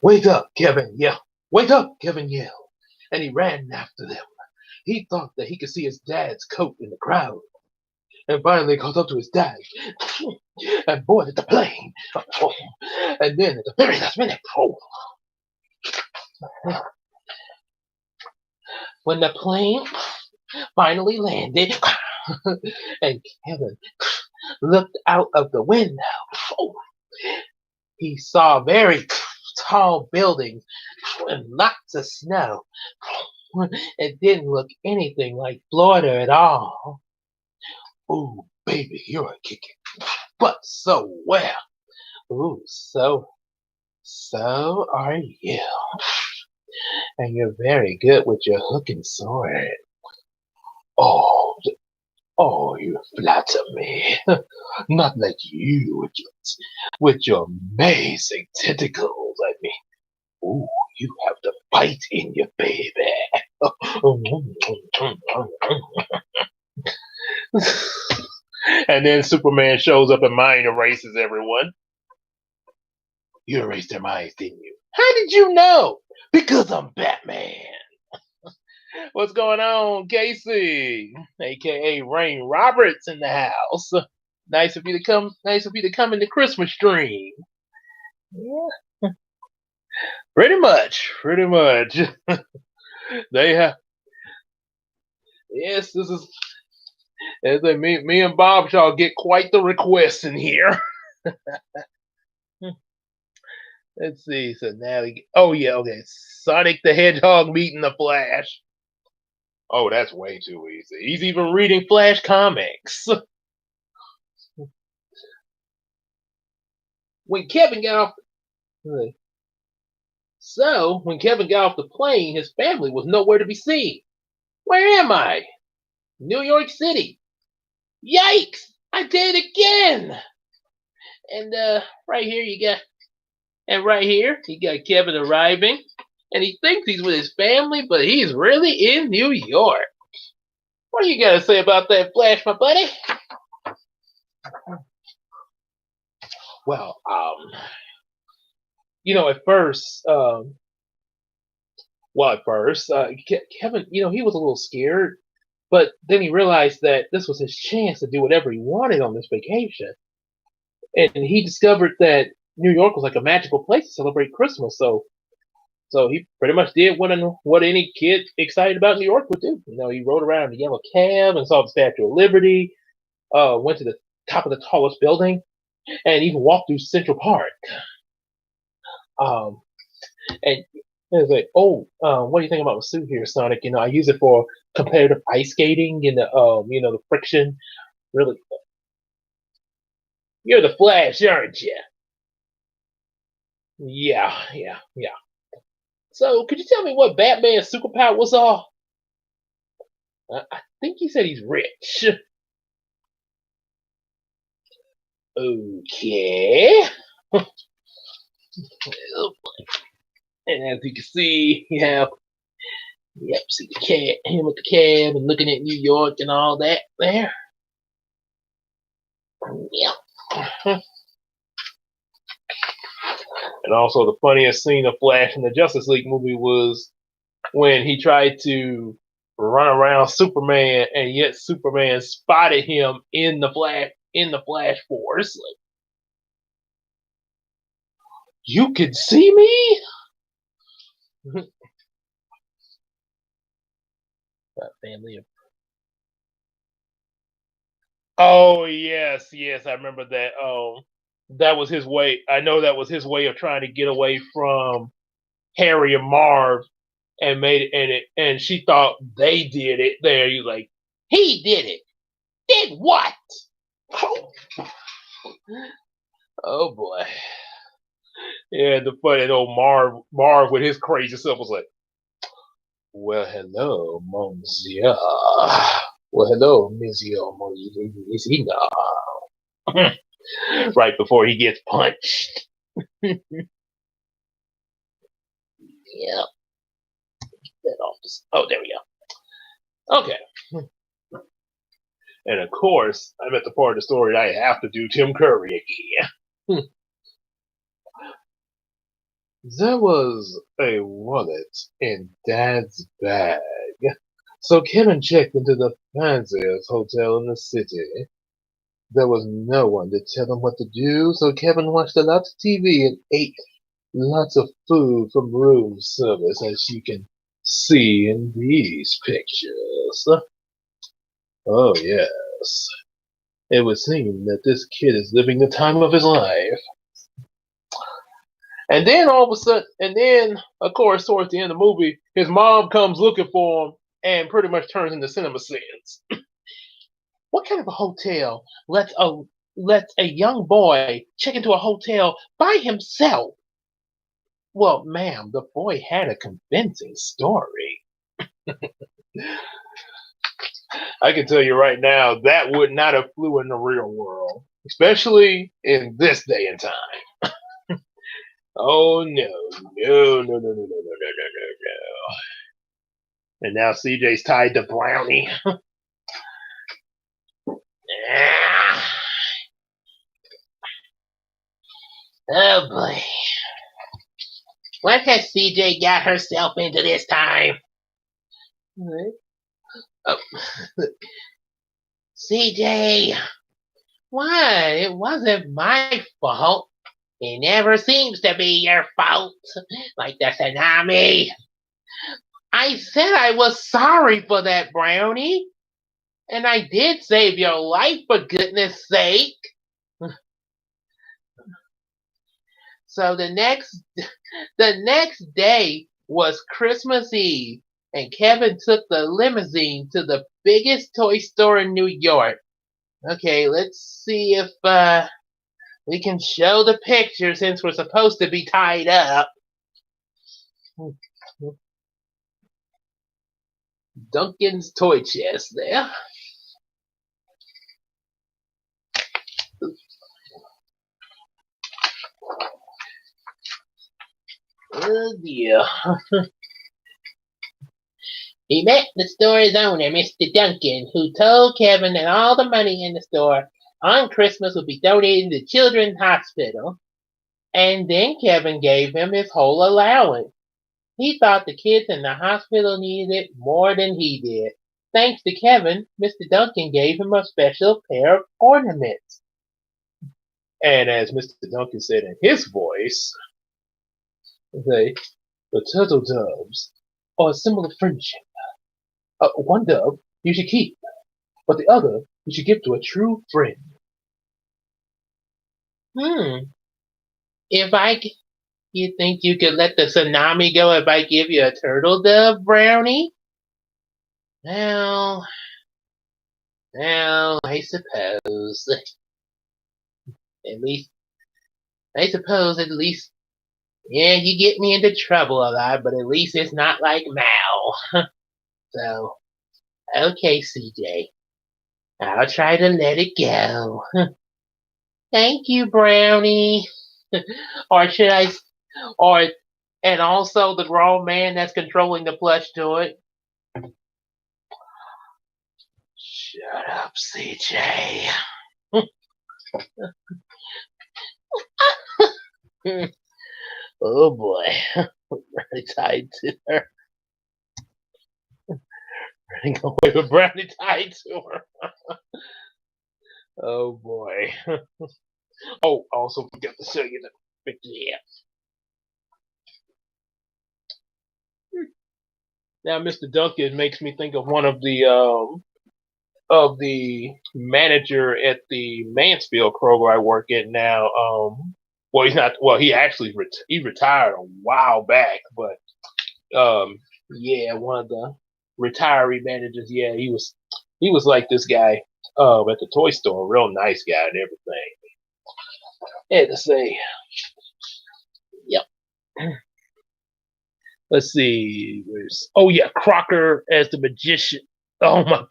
Wake up, Kevin! Yeah, wake up, Kevin yelled, and he ran after them. He thought that he could see his dad's coat in the crowd, and finally caught up to his dad and boarded the plane. And then at the very last minute, when the plane finally landed, and Kevin looked out of the window, he saw very tall buildings and lots of snow. It didn't look anything like Florida at all. Ooh, baby, you're kicking butt so well. Ooh, so are you. And you're very good with your hook and sword. Oh, oh, you flatter me. Not like you with your amazing tentacles. I mean, ooh, you have the bite in you, baby. And then Superman shows up and mind erases everyone. You erased their minds, didn't you? How did you know? Because I'm Batman. What's going on, Casey? AKA Rain Roberts in the house. Nice of you to come. Nice of you to come in the Christmas stream. Yeah, pretty much. Pretty much. They have. Yes, this is. As I me and Bob shall get quite the request in here. Let's see. So now oh yeah, okay. Sonic the Hedgehog meeting the Flash. Oh, that's way too easy. He's even reading Flash comics. When Kevin got off when Kevin got off the plane, his family was nowhere to be seen. Where am I? New York City. Yikes! I did it again. And right here you got Kevin arriving, and he thinks he's with his family, but he's really in New York. What do you got to say about that, Flash, my buddy? Well, at first, Kevin, he was a little scared, but then he realized that this was his chance to do whatever he wanted on this vacation, and he discovered that New York was like a magical place to celebrate Christmas. So he pretty much did what any kid excited about New York would do. He rode around in the yellow cab and saw the Statue of Liberty, went to the top of the tallest building, and even walked through Central Park. Um, and it was like, what do you think about my suit here, Sonic? I use it for competitive ice skating and the friction. Really, you're the Flash, aren't you? Yeah, yeah, yeah. So, could you tell me what Batman's superpower was all? I think he said he's rich. Okay. And as you can see, see him with the cab and looking at New York and all that there. Yeah. And also the funniest scene of Flash in the Justice League movie was when he tried to run around Superman, and yet Superman spotted him in the Flash Force. Like, you can see me? Family of. Oh yes, yes, I remember that. That was his way. I know that was his way of trying to get away from Harry and Marv, and made it. And she thought they did it. There, you like, he did it. Did what? Oh, oh boy. Yeah, the funny old Marv with his crazy self was like, "Well, hello, Monsieur. Well, hello, Monsieur Monsina." Right before he gets punched. Yeah, that office. Oh, there we go. Okay. And of course, I'm at the part of the story that I have to do Tim Curry again. There was a wallet in Dad's bag. So Kevin checked into the fanciest hotel in the city. There was no one to tell him what to do, so Kevin watched a lot of TV and ate lots of food from room service, as you can see in these pictures. Oh, yes. It would seem that this kid is living the time of his life. And then all of a sudden, and then, of course, towards the end of the movie, his mom comes looking for him and pretty much turns into Cinema Sins. What kind of a hotel lets a young boy check into a hotel by himself? Well, ma'am, the boy had a convincing story. I can tell you right now, that would not have flew in the real world, especially in this day and time. Oh no, no, no, no, no, no, no, no, no, no, no. And now CJ's tied to Brownie. Oh boy. What has CJ got herself into this time? Oh. CJ, what? It wasn't my fault. It never seems to be your fault. Like the tsunami. I said I was sorry for that, Brownie. And I did save your life, for goodness sake. So the next day was Christmas Eve, and Kevin took the limousine to the biggest toy store in New York. Okay, let's see if we can show the picture since we're supposed to be tied up. Duncan's toy chest there. Oh dear. He met the store's owner, Mr. Duncan, who told Kevin that all the money in the store on Christmas would be donated to the Children's Hospital. And then Kevin gave him his whole allowance. He thought the kids in the hospital needed it more than he did. Thanks to Kevin, Mr. Duncan gave him a special pair of ornaments. And as Mr. Duncan said in his voice, the turtle doves are a symbol of friendship. One dove you should keep, but the other you should give to a true friend. Hmm. If I, you think you could let the tsunami go if I give you a turtle dove, Brownie? Well, I suppose. At least, at least, yeah, you get me into trouble a lot, but at least it's not like Mal. So, okay, CJ. I'll try to let it go. Thank you, Brownie. Or should I, or, and also the grown man that's controlling the plush toy. Shut up, CJ. Oh boy. Brownie tied to her. Running away with Brownie tied to her. Oh boy. Oh, I also forgot to show you the picture here. Now, Mr. Duncan makes me think of one of the manager at the Mansfield Kroger I work at now. Well, he's not. Well, he actually he retired a while back, but yeah, one of the retiree managers. Yeah, he was like this guy at the toy store, real nice guy and everything. I had to say, Let's see. Oh yeah, Crocker as the magician. Oh my,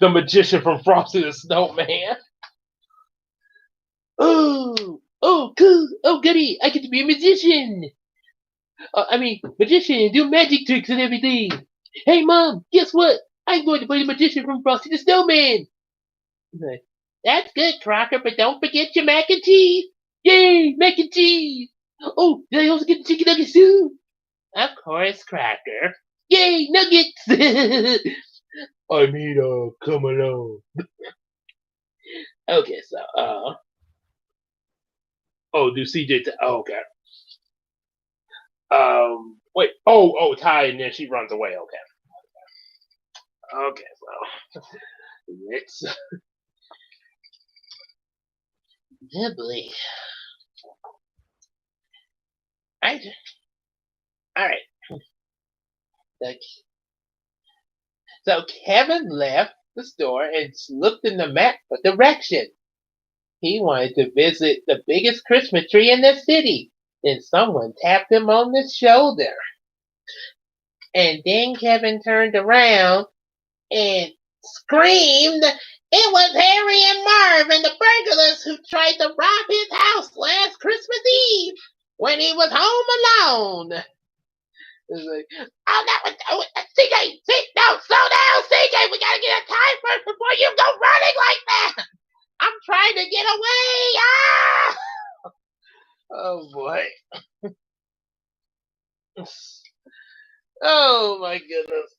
the magician from Frosty the Snowman. Oh, cool. Oh, goody. I get to be a magician. Magician and do magic tricks and everything. Hey, Mom, guess what? I'm going to play the magician from Frosty the Snowman. Like, that's good, Crocker, but don't forget your mac and cheese. Yay, mac and cheese. Oh, did I also get the chicken nugget too? Of course, Crocker. Yay, nuggets. Come along. Okay, so, oh, do CJ, okay. Wait, Ty, and then she runs away, okay. Okay, so, let's, oh boy. Alright, alright. So Kevin left the store and looked in the map for direction. He wanted to visit the biggest Christmas tree in the city. Then someone tapped him on the shoulder. And then Kevin turned around and screamed, "It was Harry and Marv and the burglars who tried to rob his house last Christmas Eve when he was home alone." It's like, oh, that was CJ. No, slow down, CJ. We gotta get a time first before you go running like that. I'm trying to get away. Ah! Oh boy. Oh my goodness.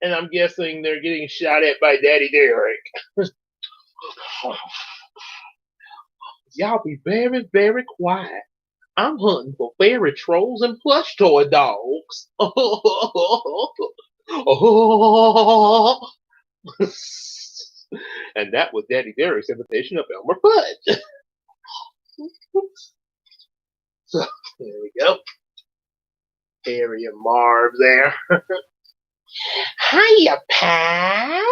And I'm guessing they're getting shot at by Daddy Derek. Y'all be very, very quiet. I'm hunting for fairy trolls and plush toy dogs. And that was Daddy Derek's imitation of Elmer Fudd. So there we go. Harry and Marv there. Hiya, pal.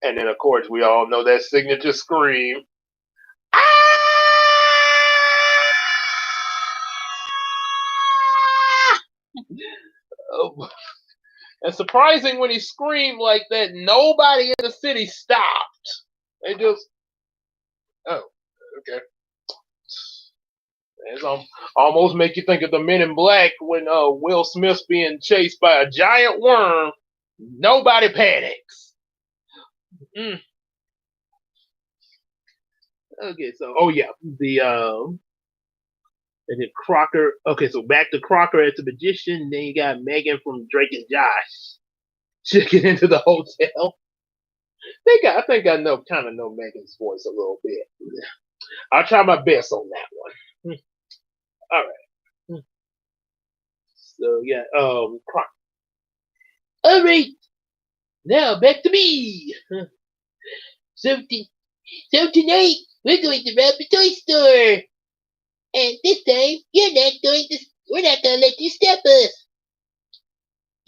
And then, of course, we all know that signature scream. Ah! Oh. And surprising when he screamed like that, nobody in the city stopped. They just, oh, okay. It's almost make you think of the Men in Black when Will Smith's being chased by a giant worm. Nobody panics. Mm. Okay, so and then Crocker. Okay, so back to Crocker as the magician. Then you got Megan from Drake and Josh checking into the hotel. I think I kind of know Megan's voice a little bit. I'll try my best on that one. All right. So yeah, Crocker. All right, now back to me. So, so tonight we're going to rob the toy store, and this time we're not going to let you stop us.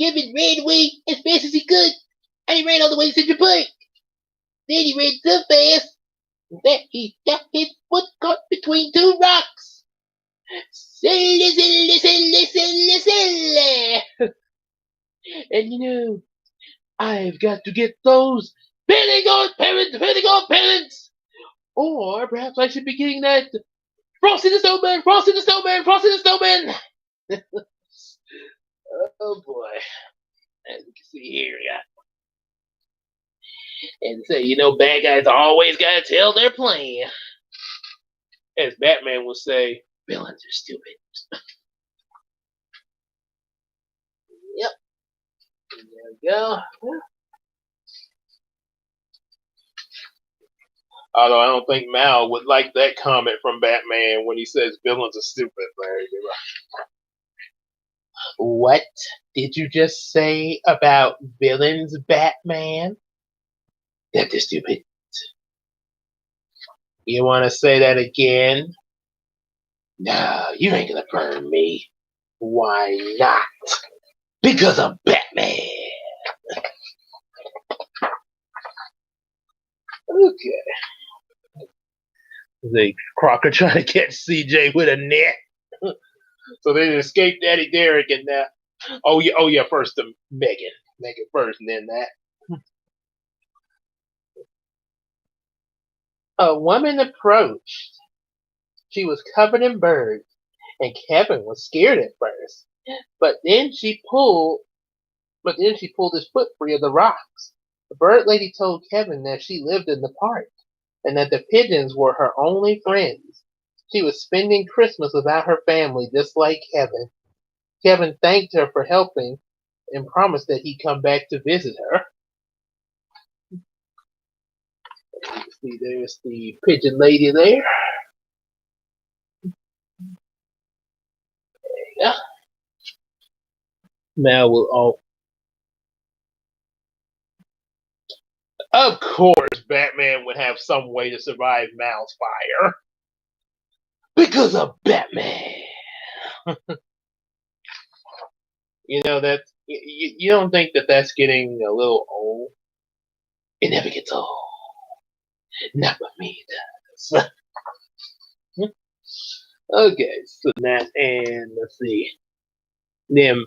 Kevin ran away as fast as he could, and he ran all the way to Central Park. Then he ran so fast that he got his foot caught between two rocks. So listen. And I've got to get those pentagon parents. Or perhaps I should be getting that Frosty the Snowman. Oh boy. As you can see here, yeah. And say, bad guys always gotta tell their plan. As Batman will say, villains are stupid. Yep. There we go. Although I don't think Mal would like that comment from Batman when he says villains are stupid. What did you just say about villains, Batman? That they're stupid. You want to say that again? No, you ain't gonna burn me. Why not? Because I'm Batman. Okay. The Crocker trying to catch CJ with a net. So they escaped Daddy Derek and oh yeah, first to Megan. Megan first and then that. A woman approached. She was covered in birds, and Kevin was scared at first. But then she pulled his foot free of the rocks. The bird lady told Kevin that she lived in the park and that the pigeons were her only friends. She was spending Christmas without her family, just like Kevin. Kevin thanked her for helping and promised that he'd come back to visit her. See, there's the pigeon lady there. Yeah. Now we'll all. Of course, Batman would have some way to survive Mal's fire. Because of Batman. You don't think that that's getting a little old? It never gets old. Not with me, it does. Okay, so that and let's see. Then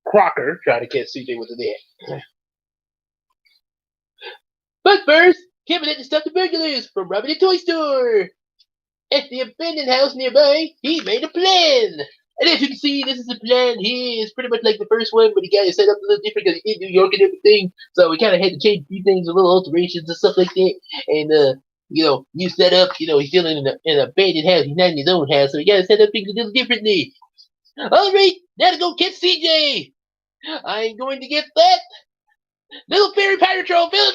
Crocker tried to catch CJ with the net. But first, Kevin had to stop the burglars from robbing a toy store. At the abandoned house nearby, he made a plan. And as you can see, this is the plan here. It's pretty much like the first one, but he got it set up a little different because he did New York and everything. So we kind of had to change a few things, a little alterations and stuff like that. And, you set up, he's still in an abandoned house. He's not in his own house, so we got to set up things a little differently. All right, now to go catch CJ. I'm going to get that. Little fairy pirate troll, fairy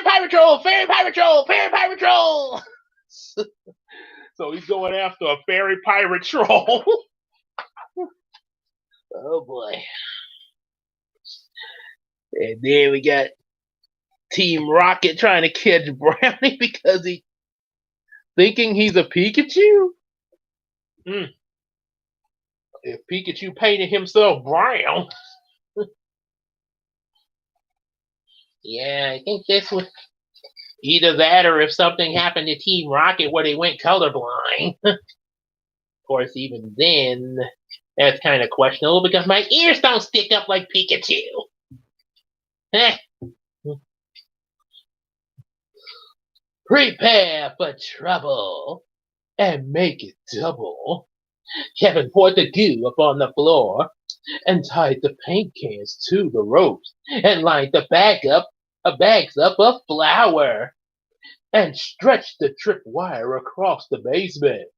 pirate troll, fairy pirate troll, fairy pirate troll. So he's going after a fairy pirate troll. Oh boy. And then we got Team Rocket trying to catch Brownie because he thinking he's a Pikachu. If Pikachu painted himself brown. Yeah, I think this was either that or if something happened to Team Rocket where they went colorblind. Of course, even then, that's kind of questionable because my ears don't stick up like Pikachu. Prepare for trouble and make it double. Kevin poured the goo upon the floor and tied the paint cans to the ropes and lined the bags up of flour and stretched the trip wire across the basement.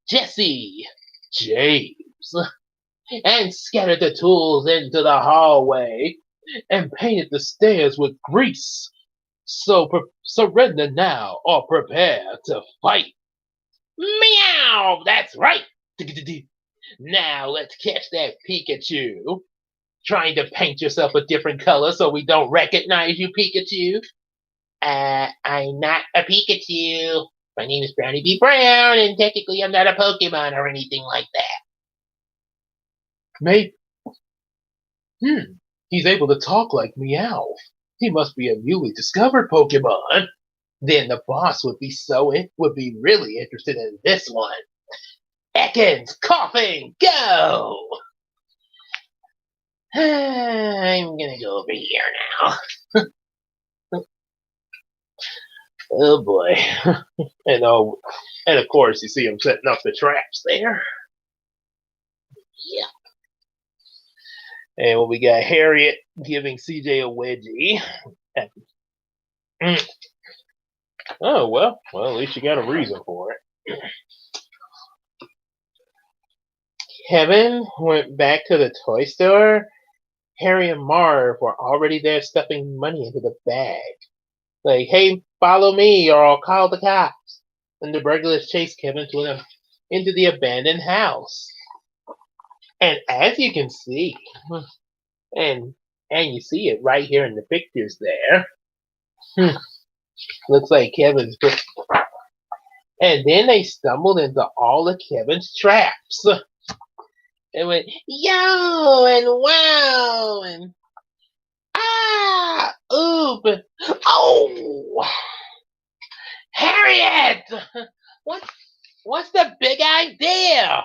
Jesse, James, and scattered the tools into the hallway and painted the stairs with grease. So surrender now or prepare to fight. Meow! That's right. Now let's catch that Pikachu. Trying to paint yourself a different color so we don't recognize you, Pikachu. I'm not a Pikachu. My name is Brownie B. Brown, and technically I'm not a Pokemon or anything like that. Maybe. He's able to talk like Meowth. He must be a newly discovered Pokemon. Then the boss would be really interested in this one. Ekans, coughing, go! I'm gonna go over here now. Oh boy. and of course you see him setting up the traps there. Yeah. And we got Harriet giving CJ a wedgie. Oh well, at least you got a reason for it. Kevin went back to the toy store. Harry and Marv were already there stuffing money into the bag. Like, hey, follow me or I'll call the cops. And the burglars chased Kevin into the abandoned house. And as you can see, and you see it right here in the pictures there. Looks like Kevin's. And then they stumbled into all of Kevin's traps. They went, yo, and wow, and ah, oop, oh. Harriet, what what's the big idea?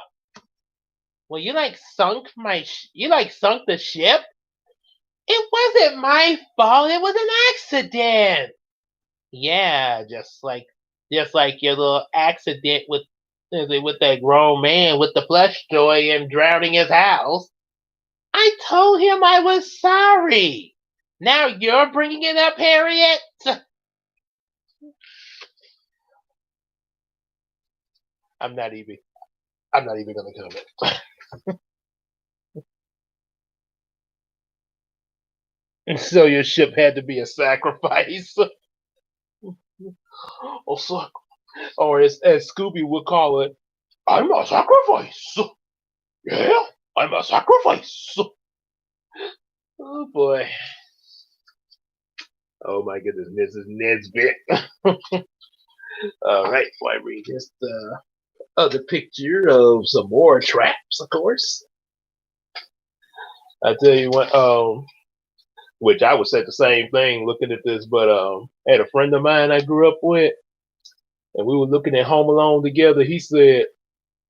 Well, you like sunk the ship. It wasn't my fault. It was an accident. Yeah, just like your little accident with that grown man with the plush toy and drowning his house. I told him I was sorry. Now you're bringing it up, Harriet. I'm not even. I'm not even gonna comment. So your ship had to be a sacrifice. or so, or as Scooby would call it, I'm a sacrifice. Yeah, I'm a sacrifice. Oh boy. Oh my goodness, Mrs. Nesbit. All right, well, I read this other picture of some more traps, of course. I tell you what, which I would say the same thing looking at this, but I had a friend of mine I grew up with, and we were looking at Home Alone together. He said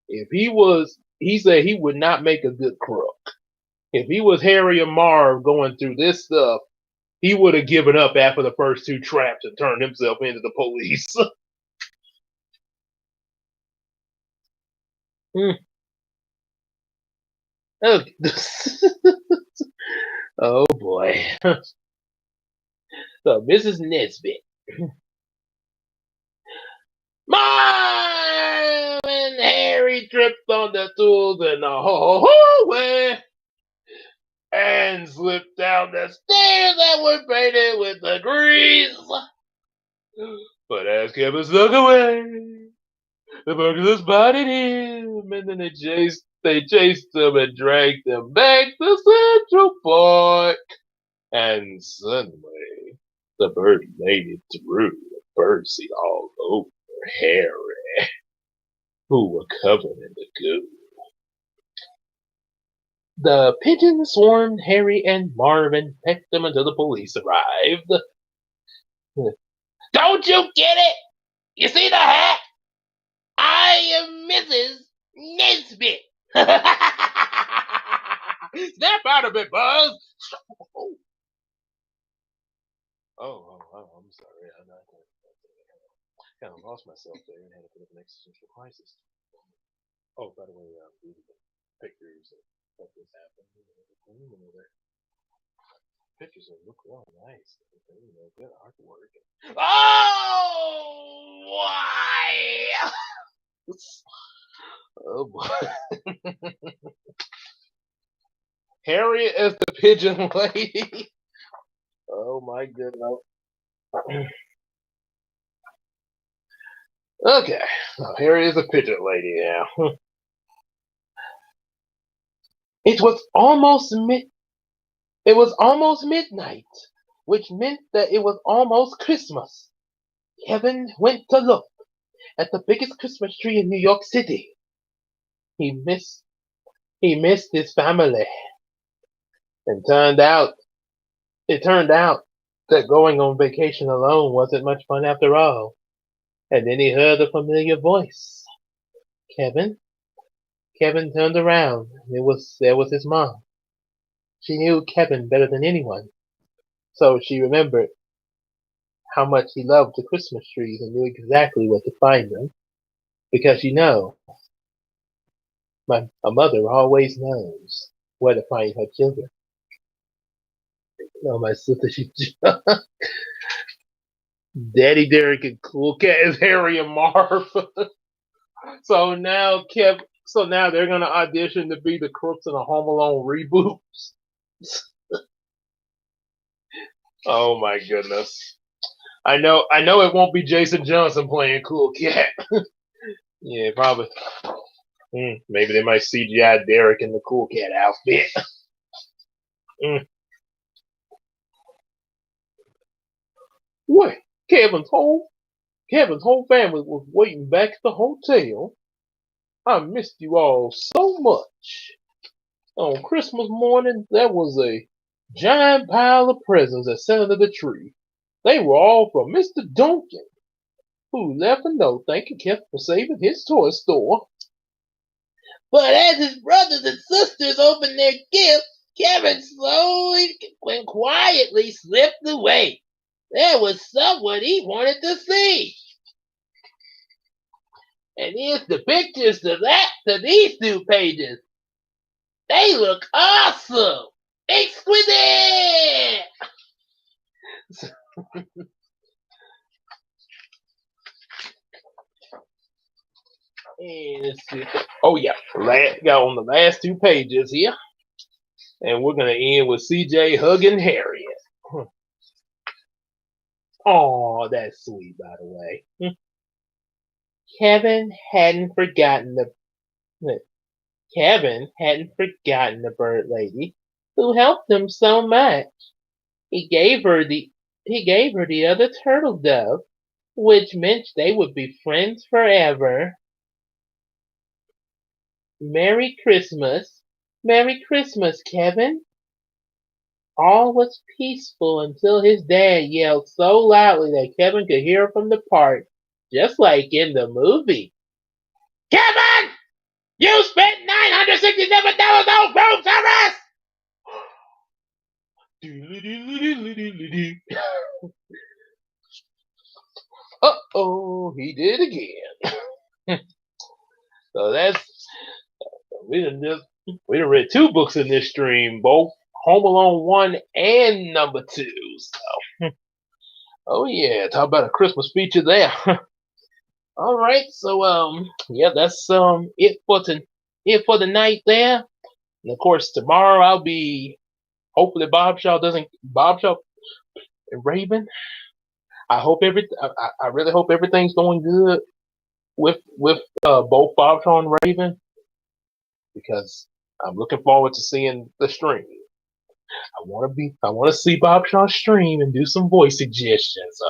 he would not make a good crook. If he was Harry or Marv going through this stuff, he would have given up after the first two traps and turned himself into the police. Oh boy. So Mrs. Nesbit. Mom and Harry tripped on the tools in the hallway and slipped down the stairs that were painted with the grease. But as Kevin slunk away, the burglars spotted him, and then they chased him and dragged him back to Central Park. And suddenly, the bird made it through the birdseed all over Harry, who were covered in the goo. The pigeons swarmed Harry and Marvin, pecked them until the police arrived. Don't you get it? You see the hat? I am Mrs. Nesbit. Snap out of it, Buzz. I'm sorry. Kind of lost myself there and had a bit of an existential crisis. Oh, by the way, these are the pictures of this happened. The pictures look real nice. Good artwork. Oh, why? Oh boy. Harriet as the pigeon lady. Oh my goodness. Okay, so Harriet is a pigeon lady now. It was almost mid. It was almost midnight, which meant that it was almost Christmas. Kevin went to look at the biggest Christmas tree in New York City. He missed he missed his family, and it turned out that going on vacation alone wasn't much fun after all. And then he heard a familiar voice. Kevin? Kevin turned around. There was his mom. She knew Kevin better than anyone, so she remembered how much he loved the Christmas trees and knew exactly where to find them. Because a mother always knows where to find her children. Oh, my sister, she Daddy Derek and Cool Cat is Harry and Marv. so now so now they're gonna audition to be the crooks in a Home Alone reboot. Oh my goodness. I know it won't be Jason Johnson playing Cool Cat. Yeah, probably. Maybe they might CGI Derek in the Cool Cat outfit. mm. Wait, Kevin's whole family was waiting back at the hotel. I missed you all so much. On Christmas morning, there was a giant pile of presents that sat under the tree. They were all from Mr. Duncan. who left a note thanking Kevin for saving his toy store. But as his brothers and sisters opened their gifts, Kevin slowly and quietly slipped away. There was someone he wanted to see. And here's the pictures to these 2 pages. They look awesome! Exquisite! And let's see. Oh yeah, got on the last 2 pages here. And we're gonna end with CJ hugging Harriet. Oh, that's sweet, by the way. Kevin hadn't forgotten the Kevin hadn't forgotten the bird lady who helped him so much. He gave her the other turtle dove, which meant they would be friends forever. Merry Christmas. Merry Christmas, Kevin. All was peaceful until his dad yelled so loudly that Kevin could hear from the park, just like in the movie. Kevin! You spent $967 on room service! Uh-oh, he did again. So we done read 2 books in this stream, both Home Alone 1 and number 2. So oh yeah, talk about a Christmas feature there. All right, so yeah, that's it for the night there. And of course tomorrow I'll be hopefully Bob Shaw and Raven. I really hope everything's going good with both Bob Shaw and Raven, because I'm looking forward to seeing the stream. I want to see Bob Shaw stream and do some voice suggestions.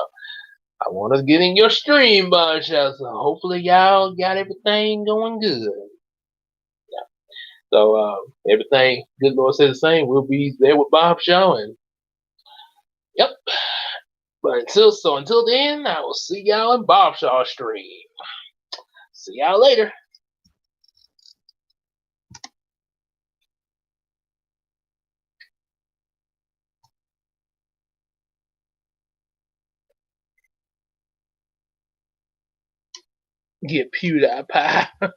I want to get in your stream, Bob Shaw. So hopefully y'all got everything going good. Yeah. So everything good Lord says the same. We'll be there with Bob Shaw, and yep. But until then, I will see y'all in Bob Shaw stream. See y'all later. Get PewDiePie.